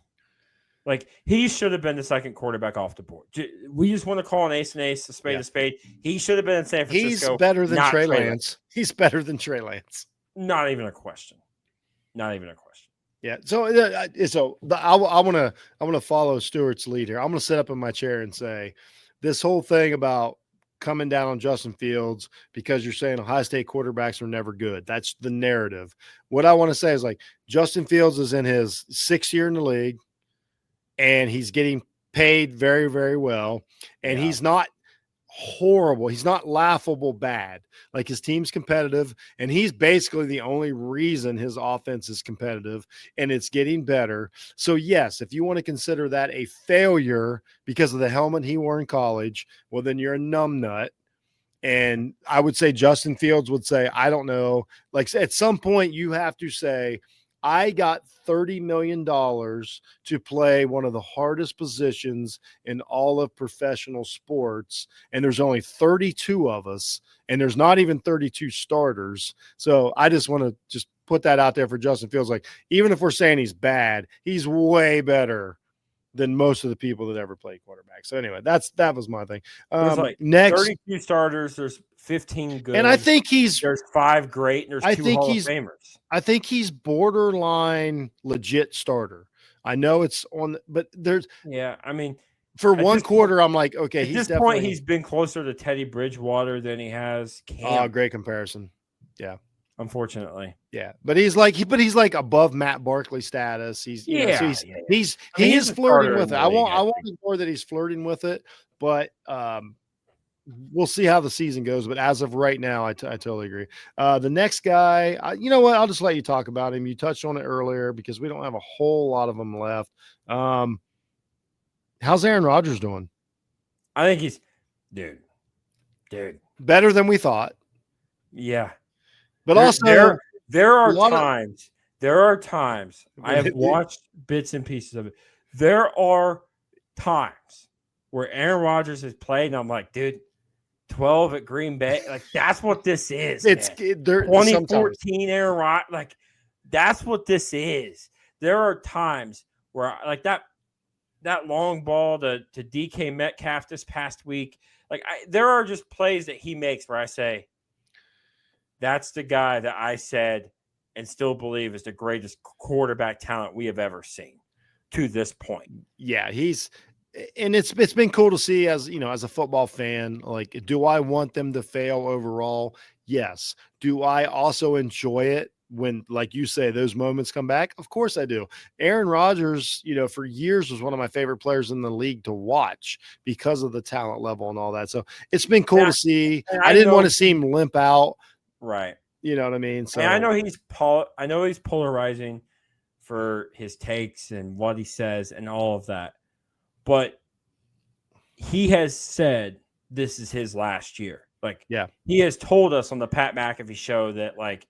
Like, he should have been the second quarterback off the board. We just want to call an ace, a spade a spade. He should have been in San Francisco. He's better than Trey Lance. He's better than Trey Lance. Not even a question. Yeah. So I want to follow Stewart's lead here. I'm going to sit up in my chair and say this whole thing about coming down on Justin Fields because you're saying Ohio State quarterbacks are never good. That's the narrative. What I want to say is, like, Justin Fields is in his 6th year in the league and he's getting paid very, very well. And he's not horrible. He's not laughable bad. Like, his team's competitive and he's basically the only reason his offense is competitive and it's getting better. So yes, if you want to consider that a failure because of the helmet he wore in college, well, then you're a numbnut. And I would say Justin Fields would say, I don't know. Like, at some point you have to say, I got $30 million to play one of the hardest positions in all of professional sports. And there's only 32 of us, and there's not even 32 starters. So I just want to just put that out there for Justin Fields. Like, even if we're saying he's bad, he's way better than most of the people that ever played quarterback. So anyway, that was my thing. Like next, 32 starters, there's 15 good. And I think there's 5 great, and there's 2 Hall of Famers. I think he's borderline legit starter. I know it's on, but there's I mean, for one quarter, I'm like, okay, at this point he's been closer to Teddy Bridgewater than he has Cam. Oh, great comparison. Yeah. Unfortunately. Yeah. But he's like above Matt Barkley status. He's he's flirting with it. I won't ignore that he's flirting with it, but we'll see how the season goes. But as of right now, I totally agree. The next guy, you know what? I'll just let you talk about him. You touched on it earlier because we don't have a whole lot of them left. How's Aaron Rodgers doing? I think he's dude. Better than we thought. Yeah. But also there are times I have watched bits and pieces of it. There are times where Aaron Rodgers has played, and I'm like, dude, 12 at Green Bay, like, that's what this is. It's 2014 Aaron Rodgers, like, that's what this is. There are times where, like, that long ball to DK Metcalf this past week, like, there are just plays that he makes where I say, that's the guy that I said and still believe is the greatest quarterback talent we have ever seen to this point. Yeah, and it's been cool to see as a football fan. Like, do I want them to fail overall? Yes. Do I also enjoy it when, like you say, those moments come back? Of course I do. Aaron Rodgers, for years was one of my favorite players in the league to watch because of the talent level and all that. So it's been cool to see. I didn't want to see him limp out. Right. You know what I mean? So and I know he's polarizing for his takes and what he says and all of that. But he has said this is his last year. Like, he has told us on the Pat McAfee show that, like,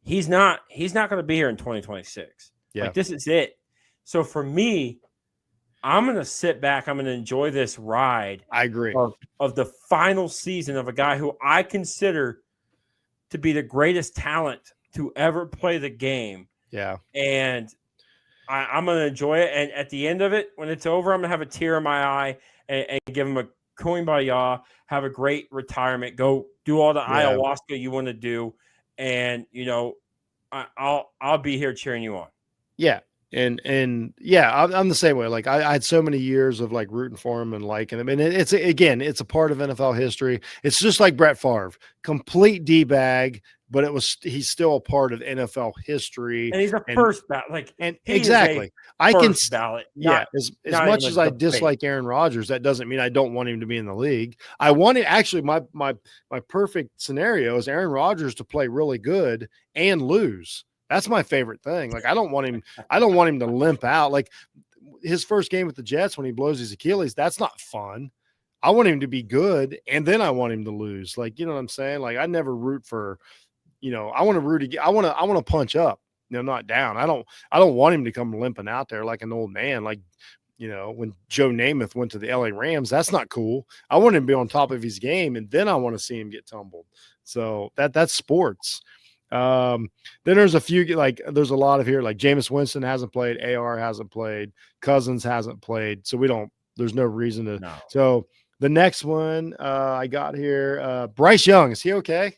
he's not going to be here in 2026. Yeah. Like, this is it. So for me, I'm going to sit back. I'm going to enjoy this ride. I agree. Of the final season of a guy who I consider to be the greatest talent to ever play the game. Yeah. And I'm going to enjoy it. And at the end of it, when it's over, I'm going to have a tear in my eye and give him a kumbaya, have a great retirement, go do all the ayahuasca you want to do. And, I'll be here cheering you on. Yeah. And yeah, I'm the same way. Like, I had so many years of, like, rooting for him and liking him. And it's a part of NFL history. It's just like Brett Favre, complete D-bag, but he's still a part of NFL history. And he's a first ballot. Like, and he is exactly, a first ballot. Yeah, as much as I dislike Aaron Rodgers, that doesn't mean I don't want him to be in the league. I want it. Actually, my perfect scenario is Aaron Rodgers to play really good and lose. That's my favorite thing. Like, I don't want him to limp out. Like his first game with the Jets when he blows his Achilles, that's not fun. I want him to be good, and then I want him to lose. Like, you know what I'm saying? Like, I never root for, I want to root again. I want to punch up, not down. I don't want him to come limping out there like an old man. Like, when Joe Namath went to the LA Rams, that's not cool. I want him to be on top of his game, and then I want to see him get tumbled. So that's sports. Then there's a few, like there's a lot of here, like Jameis Winston hasn't played, AR hasn't played, Cousins hasn't played. So there's no reason to. No. So the next one I got here, Bryce Young, is he okay?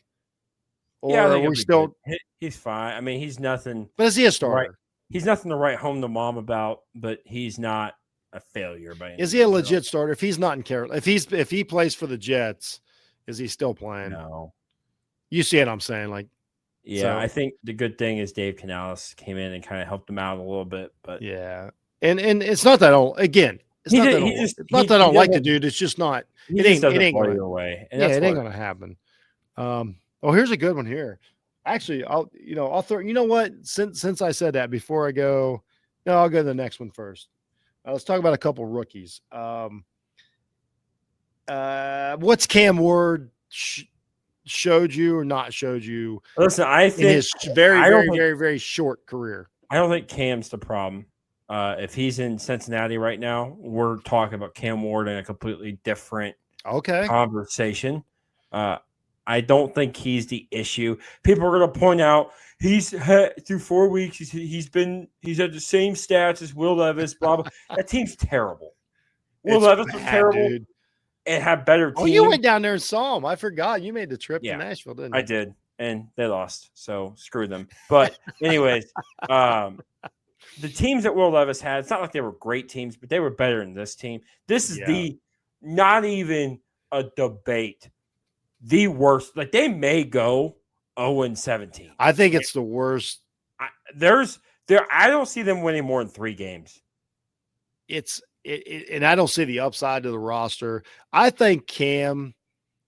Or yeah, are we still? He's fine. I mean, he's nothing. But is he a starter? Right, he's nothing to write home to mom about, but he's not a failure. Is he a legit starter? If he's not in Carolina, if he plays for the Jets, is he still playing? No. You see what I'm saying? Like, yeah, so, I think the good thing is Dave Canales came in and kind of helped him out a little bit. But yeah, and it's not that I don't. Again, it's not that I don't like the dude. It's just not. It ain't going away. Yeah, it ain't going to happen. Here's a good one here. Actually, I'll throw. You know what? Since I said that before I go, no, I'll go to the next one first. Let's talk about a couple rookies. What's Cam Ward showed you or not showed you? Listen, I think in his very short career. I don't think Cam's the problem. If he's in Cincinnati right now, we're talking about Cam Ward in a completely different conversation. I don't think he's the issue. People are going to point out he's had through 4 weeks. He's had the same stats as Will Levis. Blah blah. That team's terrible. Will Levis was terrible. Dude. It had better teams. Oh, you went down there and saw him. I forgot you made the trip to Nashville, didn't you? I did, and they lost, so screw them. But anyways, the teams that Will Levis had, it's not like they were great teams, but they were better than this team. This is not even a debate. The worst. Like, they may go 0-17. I think it's the worst. I don't see them winning more than 3 games. And I don't see the upside to the roster. I think Cam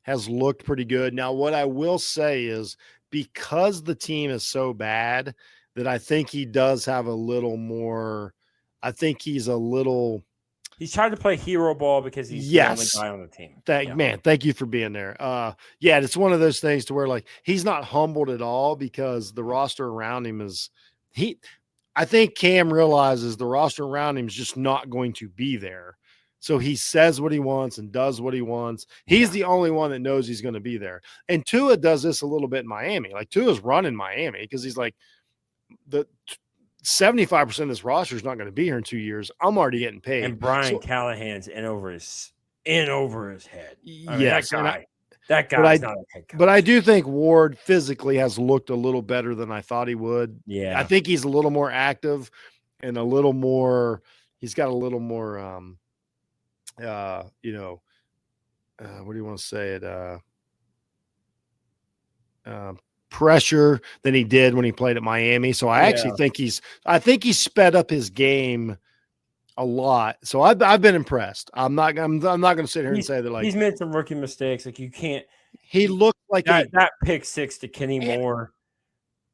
has looked pretty good. Now, what I will say is because the team is so bad that I think he does have a little more. I think he's trying to play hero ball because he's the only guy on the team. Man, thank you for being there. It's one of those things to where like he's not humbled at all because the roster around him I think Cam realizes the roster around him is just not going to be there. So he says what he wants and does what he wants. He's the only one that knows he's going to be there. And Tua does this a little bit in Miami. Like Tua's running Miami because he's like the 75% of this roster is not going to be here in 2 years. I'm already getting paid. And Brian Callahan's in over his head. Yes, that guy's not a head coach. But I do think Ward physically has looked a little better than I thought he would. Yeah, I think he's a little more active and a little more. He's got a little more. What do you want to say it? Pressure than he did when he played at Miami. So I actually think he's sped up his game a lot. So I've been impressed. I'm not going to sit here and say that like he's made some rookie mistakes. Like you can't. He looked like that pick 6 to Kenny Moore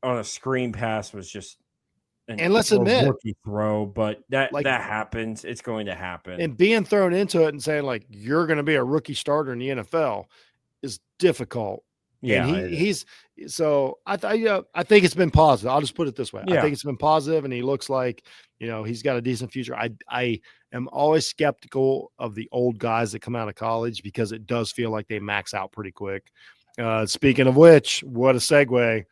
on a screen pass was just. And let's admit, rookie throw, but that happens. It's going to happen. And being thrown into it and saying like you're going to be a rookie starter in the NFL is difficult. Yeah, and he's so I think it's been positive. I'll just put it this way. I think it's been positive, and he looks like he's got a decent future. I am always skeptical of the old guys that come out of college because it does feel like they max out pretty quick. Speaking of which, what a segue.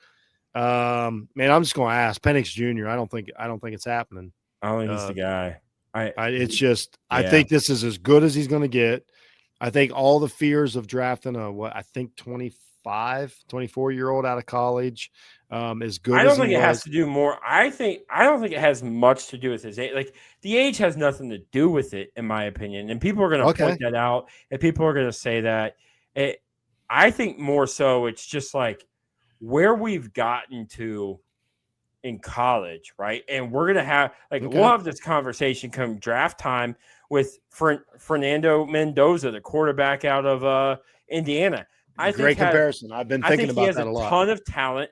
Man, I'm just going to ask Penix Jr. I don't think it's happening. I don't think he's the guy. I think this is as good as he's going to get. I think all the fears of drafting a 24-year-old out of college is good. I don't think it has to do more. I don't think it has much to do with his age. Like the age has nothing to do with it, in my opinion. And people are going to point that out, and people are going to say that. I think more so it's just like where we've gotten to in college, right? And we're gonna have Okay. we'll have this conversation come draft time with Fernando Mendoza, the quarterback out of Indiana. Great comparison. I've been I thinking think he about has that a a lot. ton of talent,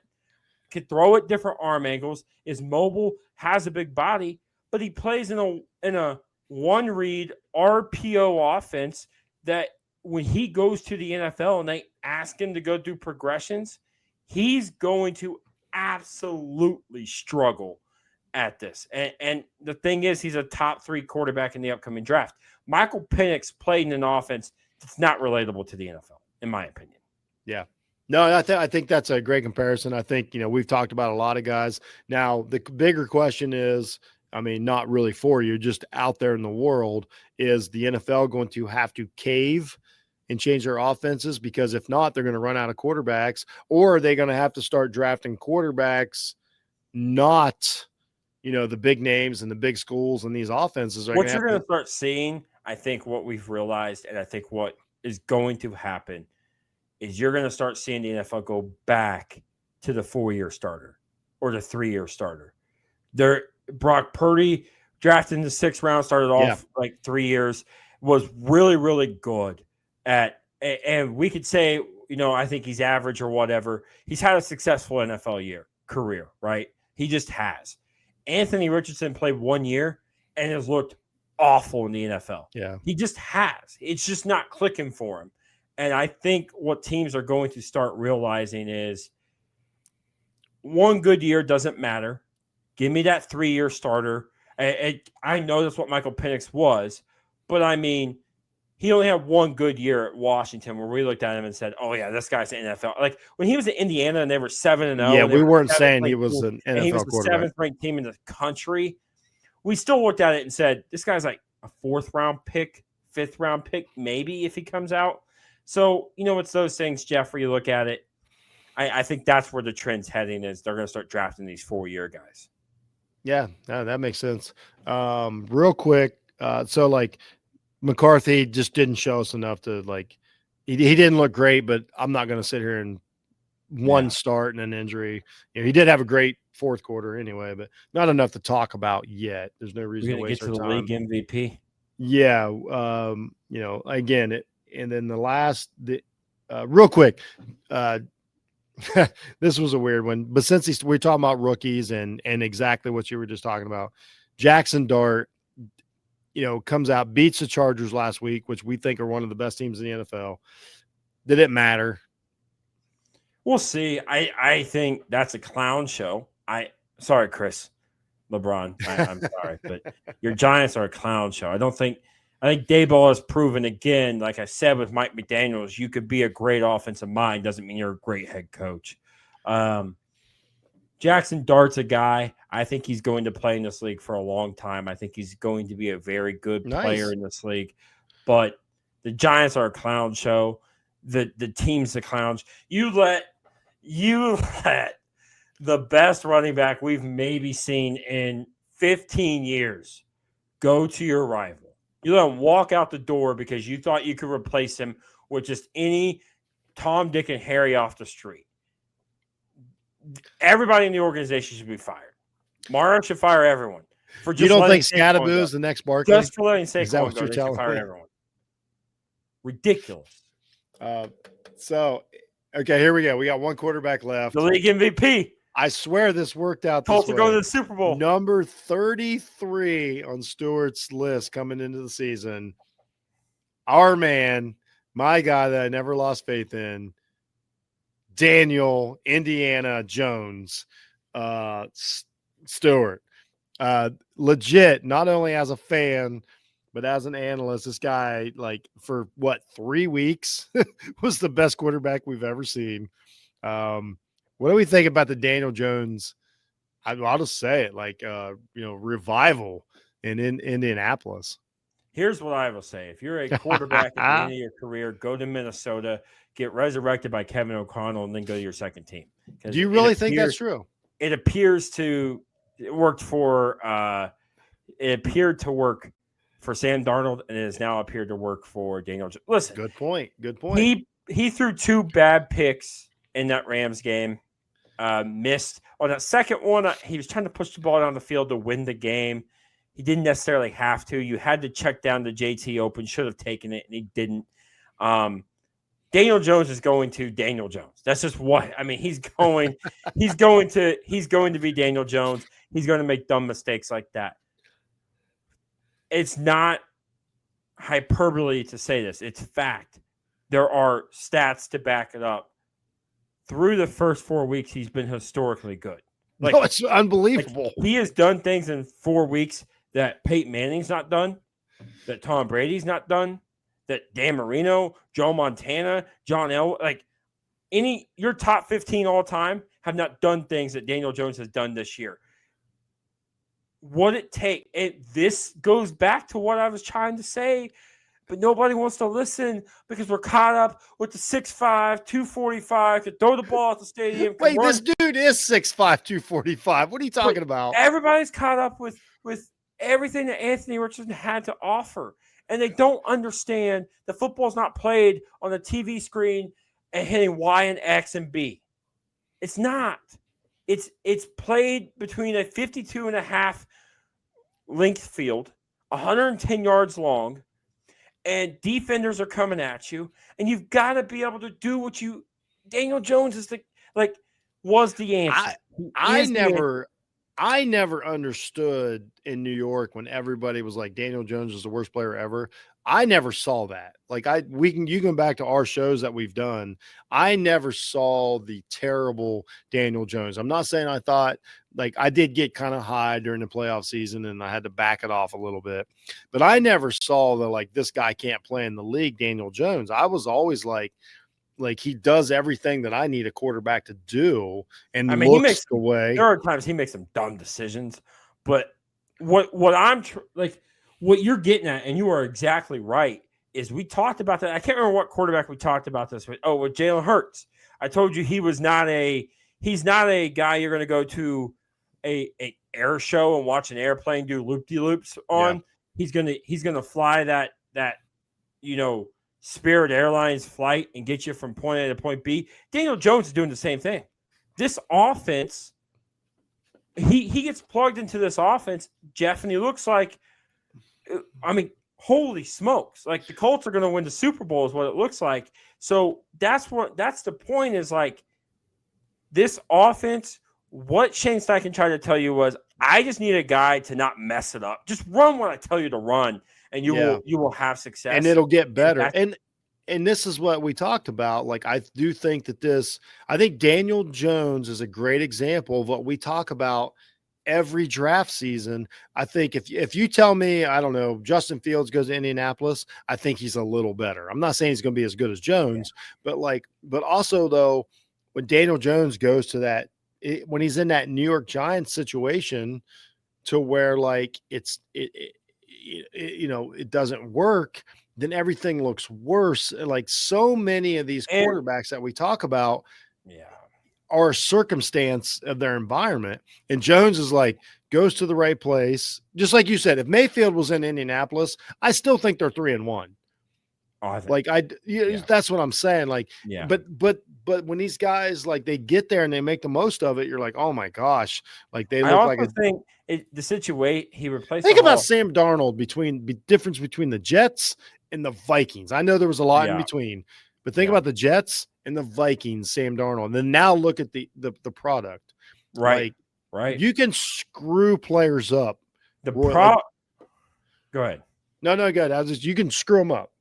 could throw at different arm angles, is mobile, has a big body, but he plays in a one read RPO offense that when he goes to the NFL and they ask him to go through progressions, he's going to absolutely struggle at this. And the thing is, he's a top 3 quarterback in the upcoming draft. Michael Penix played in an offense that's not relatable to the NFL, in my opinion. Yeah. No, I think that's a great comparison. I think, we've talked about a lot of guys. Now, the bigger question is, I mean, not really for you, just out there in the world, is the NFL going to have to cave and change their offenses? Because if not, they're going to run out of quarterbacks, or are they going to have to start drafting quarterbacks, not, the big names and the big schools, and these offenses are What you're going to start seeing, I think what we've realized, and I think what is going to happen is you're going to start seeing the NFL go back to the 4-year starter or the 3-year starter. Brock Purdy drafted in the 6th round, started off like 3 years, was really, really good at, and we could say, I think he's average or whatever. He's had a successful NFL career, right? He just has. Anthony Richardson played 1 year and has looked awful in the NFL. Yeah. He just has. It's just not clicking for him. And I think what teams are going to start realizing is one good year doesn't matter. Give me that 3-year starter. I know that's what Michael Penix was, but I mean, he only had one good year at Washington where we looked at him and said, "Oh yeah, this guy's an NFL." Like when he was at Indiana and they were 7-0. Yeah, we weren't saying he was an NFL he was the quarterback. 7th ranked team in the country. We still looked at it and said, "This guy's like a 4th round pick, 5th round pick, maybe if he comes out." So, it's those things, Jeff, where you look at it. I think that's where the trend's heading is they're going to start drafting these 4-year guys. Yeah, that makes sense. Real quick. So like McCarthy just didn't show us enough to he didn't look great, but I'm not going to sit here and one start and an injury. He did have a great 4th quarter anyway, but not enough to talk about yet. There's no reason to waste our time. We're going to get to the league MVP. Yeah. Again, and then the last, real quick, this was a weird one, but since we're talking about rookies and exactly what you were just talking about, Jackson Dart, comes out, beats the Chargers last week, which we think are one of the best teams in the NFL. Did it matter? We'll see. I think that's a clown show. Sorry, Chris LeBron. I'm sorry, but your Giants are a clown show. I think Daboll has proven again, like I said with Mike McDaniels, you could be a great offensive mind. Doesn't mean you're a great head coach. Jackson Dart's a guy. I think he's going to play in this league for a long time. I think he's going to be a very good player in this league. But the Giants are a clown show. The team's the clowns. You let the best running back we've maybe seen in 15 years go to your rival. You let him walk out the door because you thought you could replace him with just any Tom, Dick, and Harry off the street. Everybody in the organization should be fired. Mario should fire everyone. You don't think Scadaboo is the next Barkley? Just for letting Saquon is that what go, you're telling fire me? everyone. Ridiculous. Okay, here we go. We got one quarterback left. The league MVP. I swear this worked out. Colts are going to the Super Bowl. Number 33 on Stewart's list coming into the season. Our man, my guy that I never lost faith in, Daniel Indiana Jones, Stewart. Legit, not only as a fan, but as an analyst, this guy, for 3 weeks, was the best quarterback we've ever seen. What do we think about the Daniel Jones? I'll just say it, revival in Indianapolis. Here's what I will say. If you're a quarterback at the end of your career, go to Minnesota, get resurrected by Kevin O'Connell, and then go to your second team. Do you really think that's true? It appears to work for it appeared to work for Sam Darnold, and it has now appeared to work for Daniel Jones. Listen. Good point. He threw 2 bad picks in that Rams game. missed. On that second one, he was trying to push the ball down the field to win the game. He didn't necessarily have to. You had to check down the JT open, should have taken it, and he didn't. Daniel Jones is going to Daniel Jones. That's just what I mean. He's going to be Daniel Jones. He's going to make dumb mistakes like that. It's not hyperbole to say this. It's fact. There are stats to back it up. Through the first 4 weeks, he's been historically good. No, it's unbelievable. He has done things in 4 weeks that Peyton Manning's not done, that Tom Brady's not done, that Dan Marino, Joe Montana, John Elway, your top 15 all time have not done things that Daniel Jones has done this year. What it take? This goes back to what I was trying to say, but nobody wants to listen because we're caught up with the 6'5", 245, could throw the ball at the stadium. Wait, this dude is 6'5", 245. What are you talking about? Everybody's caught up with everything that Anthony Richardson had to offer. And they don't understand that football's not played on the TV screen and hitting Y and X and B. It's not. It's played between a 52.5 length field, 110 yards long, and defenders are coming at you, and you've got to be able to do what you. Daniel Jones was the answer. I never understood in New York when everybody was like Daniel Jones is the worst player ever. I never saw that. You can back to our shows that we've done. I never saw the terrible Daniel Jones. I'm not saying I thought I did get kind of high during the playoff season and I had to back it off a little bit, but I never saw this guy can't play in the league, Daniel Jones. I was always like he does everything that I need a quarterback to do, and looks the way. There are times he makes some dumb decisions, but what you're getting at, and you are exactly right, is we talked about that. I can't remember what quarterback we talked about this with. Oh, with Jalen Hurts. I told you he's not a guy you're going to go to a air show and watch an airplane do loop-de-loops on. Yeah. He's gonna fly that Spirit Airlines flight and get you from point A to point B. Daniel Jones is doing the same thing. This offense, he gets plugged into this offense, Jeff, and he looks like, holy smokes. The Colts are going to win the Super Bowl is what it looks like. So that's the point is this offense, what Shane Steichen tried to tell you was, I just need a guy to not mess it up. Just run what I tell you to run. And you will have success, and it'll get better. And this is what we talked about. I do think I think Daniel Jones is a great example of what we talk about every draft season. I think if you tell me, I don't know, Justin Fields goes to Indianapolis, I think he's a little better. I'm not saying he's going to be as good as Jones, but also though, when Daniel Jones goes to when he's in that New York Giants situation to where it doesn't work, then everything looks worse. So many of these quarterbacks that we talk about are a circumstance of their environment. And Jones is goes to the right place. Just like you said, if Mayfield was in Indianapolis, I still think they're 3-1. That's what I'm saying. But when these guys they get there and they make the most of it, you're like, oh my gosh, they look like the situation he replaced. Think about Sam Darnold difference between the Jets and the Vikings. I know there was a lot in between, but think about the Jets and the Vikings, Sam Darnold. And then now look at the product. Right. Right. You can screw players up. Go ahead. No, good. You can screw them up.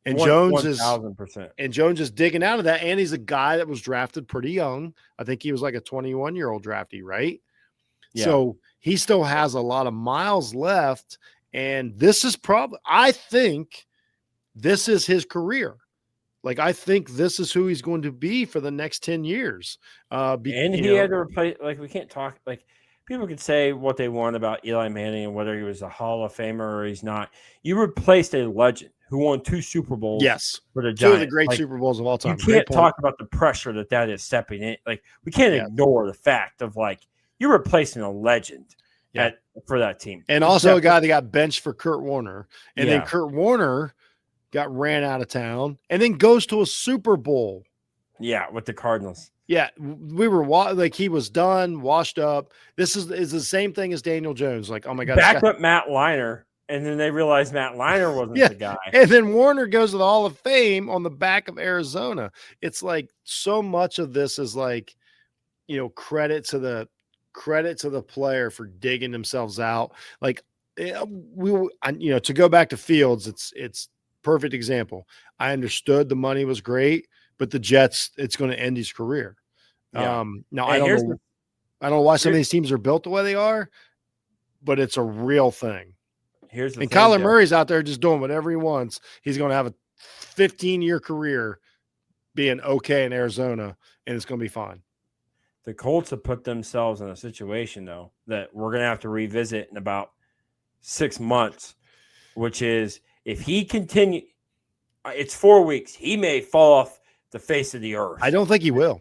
And Jones is digging out of that. And he's a guy that was drafted pretty young. I think he was a 21-year-old draftee, right? Yeah. So he still has a lot of miles left. And this is I think this is his career. I think this is who he's going to be for the next 10 years. Had to replace, we can't talk, people can say what they want about Eli Manning and whether he was a Hall of Famer or he's not. You replaced a legend who won 2 Super Bowls. Yes. For the Giants. 2 of the great Super Bowls of all time. You can't talk about the pressure that is stepping in. We can't ignore the fact of you're replacing a legend for that team. And also a guy that got benched for Kurt Warner. And then Kurt Warner got ran out of town and then goes to a Super Bowl Yeah, with the Cardinals. Yeah, we were like he was done, washed up. This is the same thing as Daniel Jones. Like, oh my God, this guy. Backed up Matt Leinart, and then they realized Matt Leinart wasn't Yeah, the guy. and then Warner goes to the Hall of Fame on the back of Arizona. It's like so much of this is like, credit to the player for digging themselves out. Like to go back to Fields, it's perfect example. I understood the money was great, but the Jets, it's going to end his career. Yeah. Now And I don't know why some of these teams are built the way they are, but it's a real thing. Here's the And thing, Kyler Jeff. Murray's out there just doing whatever he wants. He's going to have a 15-year career being okay in Arizona, and it's going to be fine. The Colts have put themselves in a situation, though, that we're going to have to revisit in about 6 months, which is if he continue, it's 4 weeks. He may fall off the face of the earth. I don't think he will.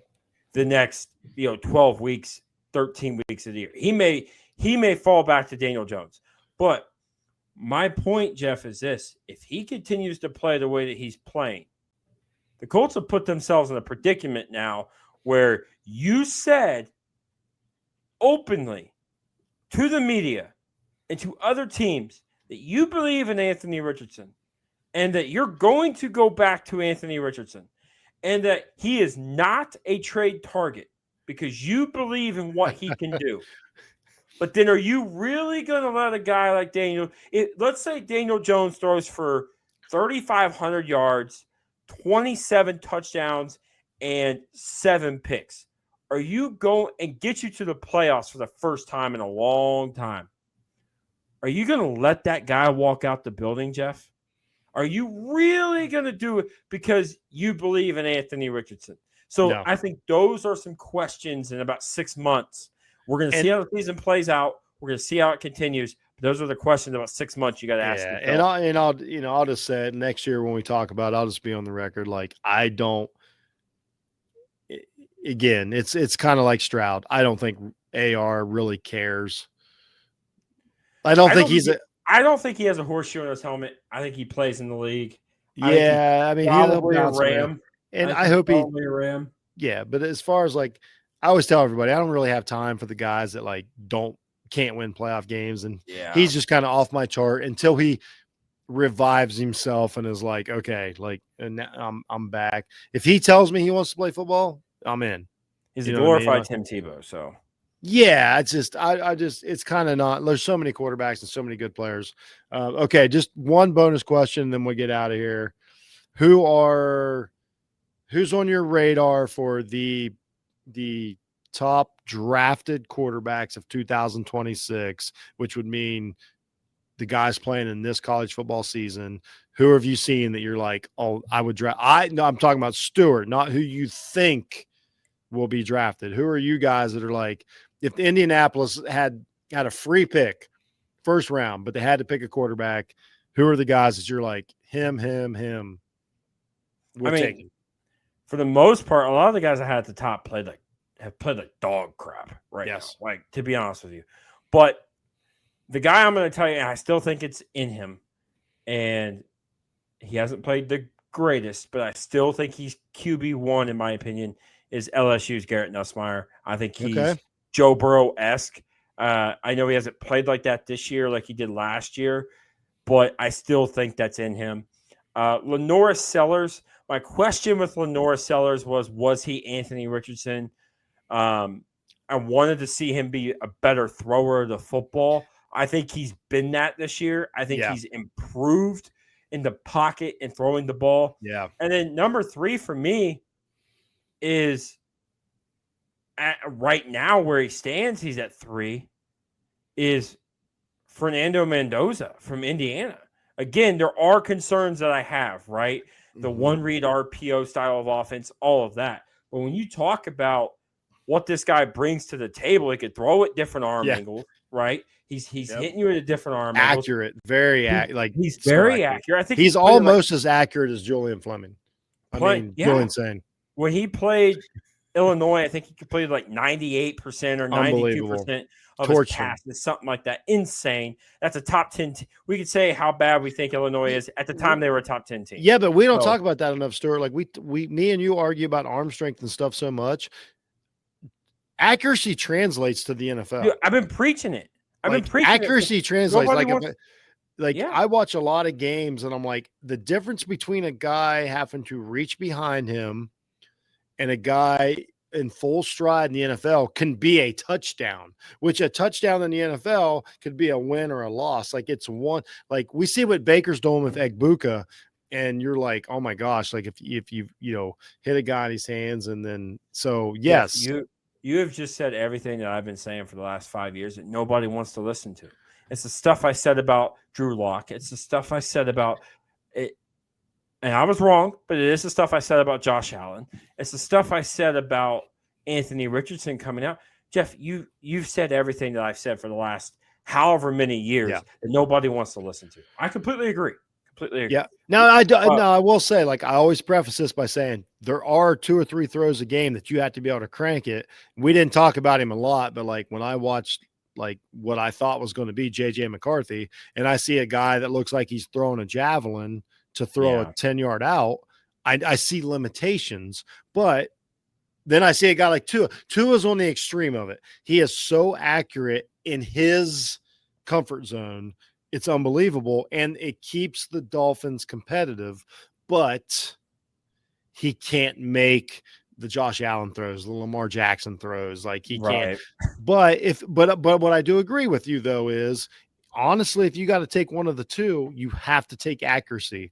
The next, 12 weeks, 13 weeks of the year. He may fall back to Daniel Jones. But my point, Jeff, is this. If he continues to play the way that he's playing, the Colts have put themselves in a predicament now where you said openly to the media and to other teams that you believe in Anthony Richardson and that you're going to go back to Anthony Richardson and that he is not a trade target because you believe in what he can do. But then are you really going to let a guy like Daniel – let's say Daniel Jones throws for 3,500 yards, 27 touchdowns, and 7 picks. Are you going and get you to the playoffs for the first time in a long time? Are you going to let that guy walk out the building, Jeff? Are you really going to do it because you believe in Anthony Richardson? So No. I think those are some questions in about 6 months. We're going to see how the season plays out. We're going to see how it continues. Those are the questions about 6 months you got to ask yourself. And I'll just say it next year when we talk about it, I'll just be on the record. Like, I don't, again, it's kind of like Stroud. I don't think AR really cares. I don't think he has a horseshoe in his helmet. I think he plays in the league. I mean, he'll probably a bounce around. Ram. And I hope he probably a Ram. Yeah, but as far as like, I always tell everybody, I don't really have time for the guys that like can't win playoff games, and he's just kind of off my chart until he revives himself and is like, okay, like, and I'm back. If he tells me he wants to play football, I'm in. He's a glorified Tim Tebow, so. Yeah, it's just it's kind of not. There's so many quarterbacks and so many good players. Okay, just one bonus question, then we get out of here. Who's on your radar for the top drafted quarterbacks of 2026, which would mean the guys playing in this college football season? Who have you seen that you're like, oh, I would draft? No, I'm talking about Stewart, not who you think will be drafted. Who are you guys that are like, if Indianapolis had a free pick first round, but they had to pick a quarterback, who are the guys that you're like, him? We'll take him. For the most part, a lot of the guys I had at the top have played like dog crap right now. Like, to be honest with you. But the guy I'm going to tell you, I still think it's in him. And he hasn't played the greatest, but I still think he's QB1, in my opinion, is LSU's Garrett Nussmeier. I think he's Joe Burrow-esque. I know he hasn't played like that this year like he did last year, but I still think that's in him. Lenora Sellers. My question with Lenora Sellers was he Anthony Richardson? I wanted to see him be a better thrower of the football. I think he's been that this year. I think he's improved in the pocket and throwing the ball. Yeah. And then number 3 for me is right now where he stands, he's at 3, is Fernando Mendoza from Indiana. Again, there are concerns that I have, right? The one-read RPO style of offense, all of that. But when you talk about what this guy brings to the table, he could throw at different arm angles, right? He's hitting you at a different arm angle. Accurate, very accurate. He's very accurate. I think he's almost as accurate as Julian Fleming. Julian saying. When he played Illinois, I think he completed like 98% or Unbelievable. 92% of his Torched him. passes, something like that. Insane. That's a top 10. We could say how bad we think Illinois is. At the time, they were a top 10 team. Yeah, but we don't So- talk about that enough, Stuart. Like me and you argue about arm strength and stuff so much. Accuracy translates to the NFL. Dude, I've been preaching it. Accuracy translates. Nobody Like Yeah. I watch a lot of games and I'm like, the difference between a guy having to reach behind him and a guy in full stride in the NFL can be a touchdown, which a touchdown in the NFL could be a win or a loss. Like it's one, like we see what Baker's doing with Egbuka, and you're like, oh my gosh, like if you hit a guy in his hands, and then so yes, you have just said everything that I've been saying for the last 5 years that nobody wants to listen to. It's the stuff I said about Drew Lock. It's the stuff I said about it. And I was wrong, but it is the stuff I said about Josh Allen. It's the stuff I said about Anthony Richardson coming out. Jeff, you've said everything that I've said for the last however many years that nobody wants to listen to. I completely agree. Yeah. Now I will say, like I always preface this by saying there are 2 or 3 throws a game that you have to be able to crank it. We didn't talk about him a lot, but like when I watched like what I thought was going to be JJ McCarthy, and I see a guy that looks like he's throwing a javelin to throw a 10-yard out, I see limitations, but then I see a guy like Tua. Tua's on the extreme of it. He is so accurate in his comfort zone. It's unbelievable, and it keeps the Dolphins competitive, but he can't make the Josh Allen throws, the Lamar Jackson throws. Like he can't. But what I do agree with you though is honestly, if you got to take one of the two, you have to take accuracy.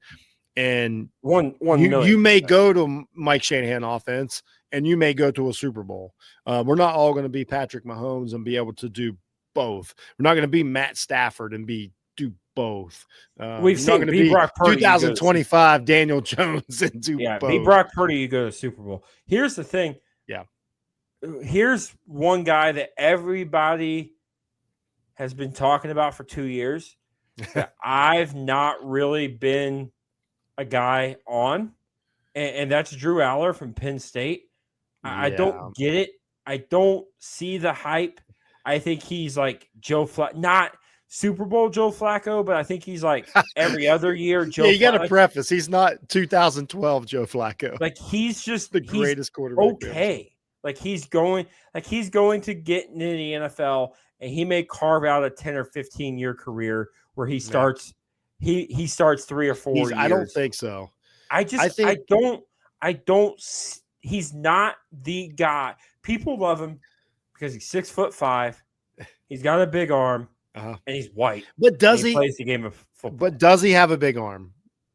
And you may go to Mike Shanahan offense, and you may go to a Super Bowl. We're not all going to be Patrick Mahomes and be able to do both. We're not going to be Matt Stafford and do both. We've seen be Brock Purdy, 2025 Daniel Jones and do both. Be Brock Purdy, you go to Super Bowl. Here's the thing. Yeah. Here's one guy that everybody has been talking about for 2 years that I've not really been a guy on, and that's Drew Aller from Penn State. I don't get it. I don't see the hype. I think he's like Joe Flacco, not Super Bowl Joe Flacco, but I think he's like every other year Joe. Yeah, you got to preface. He's not 2012 Joe Flacco. Like he's just the greatest quarterback. Okay, like he's going to get into the NFL, and he may carve out a 10 or 15 year career where he starts. He starts 3 or 4 years. I don't think so. I don't. He's not the guy. People love him because he's 6'5". He's got a big arm, and he's white. But does he plays the game of football? But does he have a big arm?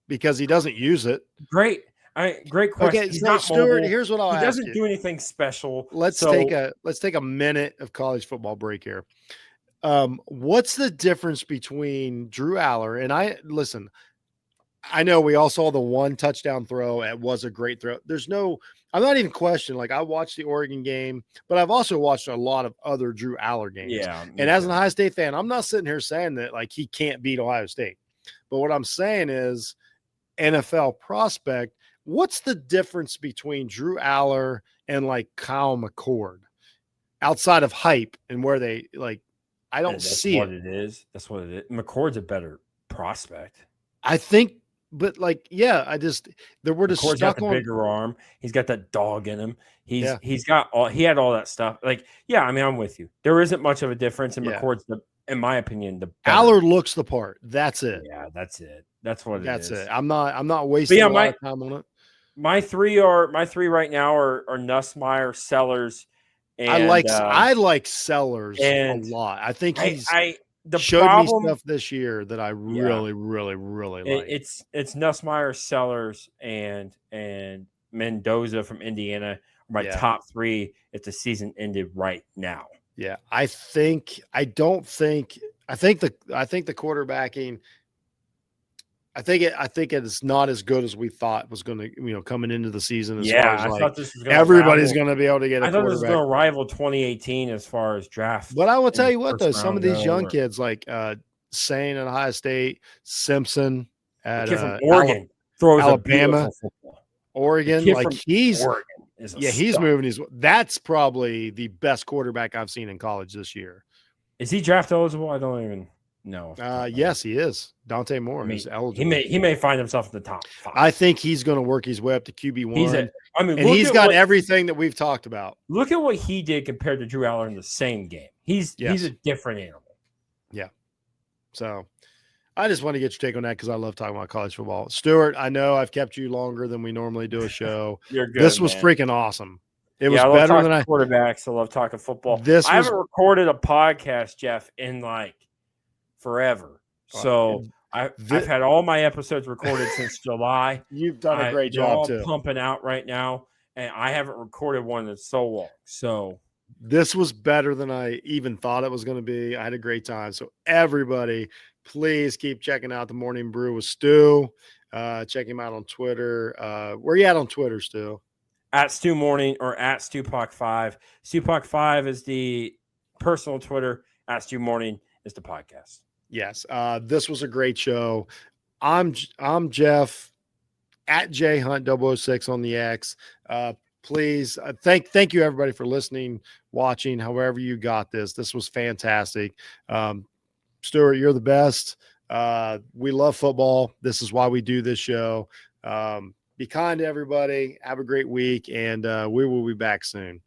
Because he doesn't use it. Great question. Okay, he's so not Stuart, mobile. here's what I'll ask you. He doesn't do anything special. Let's take a minute of college football break here. What's the difference between Drew Aller and I know we all saw the one touchdown throw. It was a great throw. I'm not even questioning. Like I watched the Oregon game, but I've also watched a lot of other Drew Aller games. Yeah. And as an Ohio State fan, I'm not sitting here saying that like he can't beat Ohio State. But what I'm saying is NFL prospect, what's the difference between Drew Aller and like Kyle McCord outside of hype and where they like, I don't see what it is. That's what it is. McCord's a better prospect. I think, but like, yeah, we're just McCord's stuck got the on bigger arm. He's got that dog in him. He had all that stuff. Like, yeah, I mean, I'm with you. There isn't much of a difference, and McCord's in my opinion, the better. Aller looks the part. That's it. Yeah, that's it. That's what it is. That's it. I'm not wasting a lot of time on it. My three right now are Nussmeier, Sellers. And, I like Sellers a lot. I think he's showed me stuff this year that I really, really, really like. It's Nussmeier, Sellers, and Mendoza from Indiana are my top 3 if the season ended right now. Yeah, I think the quarterbacking. I think it is not as good as we thought was going to, coming into the season. As far as I thought this was going everybody's going to be able to get. I thought this was going to rival 2018 as far as draft. But I will tell you what, though, some of these young kids like Sane at Ohio State, Simpson at from Oregon throws Alabama, football. Oregon, like is a Yeah, he's stud. moving. That's probably the best quarterback I've seen in college this year. Is he draft eligible? I don't even know. Yes, he is. Dante Moore I mean, is eligible. he may find himself in the top 5. I think he's going to work his way up to QB1. And he's got everything that we've talked about. Look at what he did compared to Drew Aller in the same game. He's a different animal. Yeah. So I just want to get your take on that because I love talking about college football. Stewart, I know I've kept you longer than we normally do a show. You're good. This was freaking awesome. It was I love better than quarterbacks. I love talking football. I haven't recorded a podcast, Jeff, in like forever. So I've had all my episodes recorded since July. You've done a great job too. Pumping out right now, and I haven't recorded one in so long. So this was better than I even thought it was going to be. I had a great time. So everybody, please keep checking out the Morning Brew with Stu. Check him out on Twitter. Where are you at on Twitter, Stu? At Stu Morning or at StuPock5. StuPock5 is the personal Twitter. At Stu Morning is the podcast. Yes. This was a great show. I'm Jeff at JHunt006 on the X. Please thank you everybody for listening, watching, however you got this. This was fantastic. Stewart, you're the best. We love football. This is why we do this show. Be kind to everybody. Have a great week, and we will be back soon.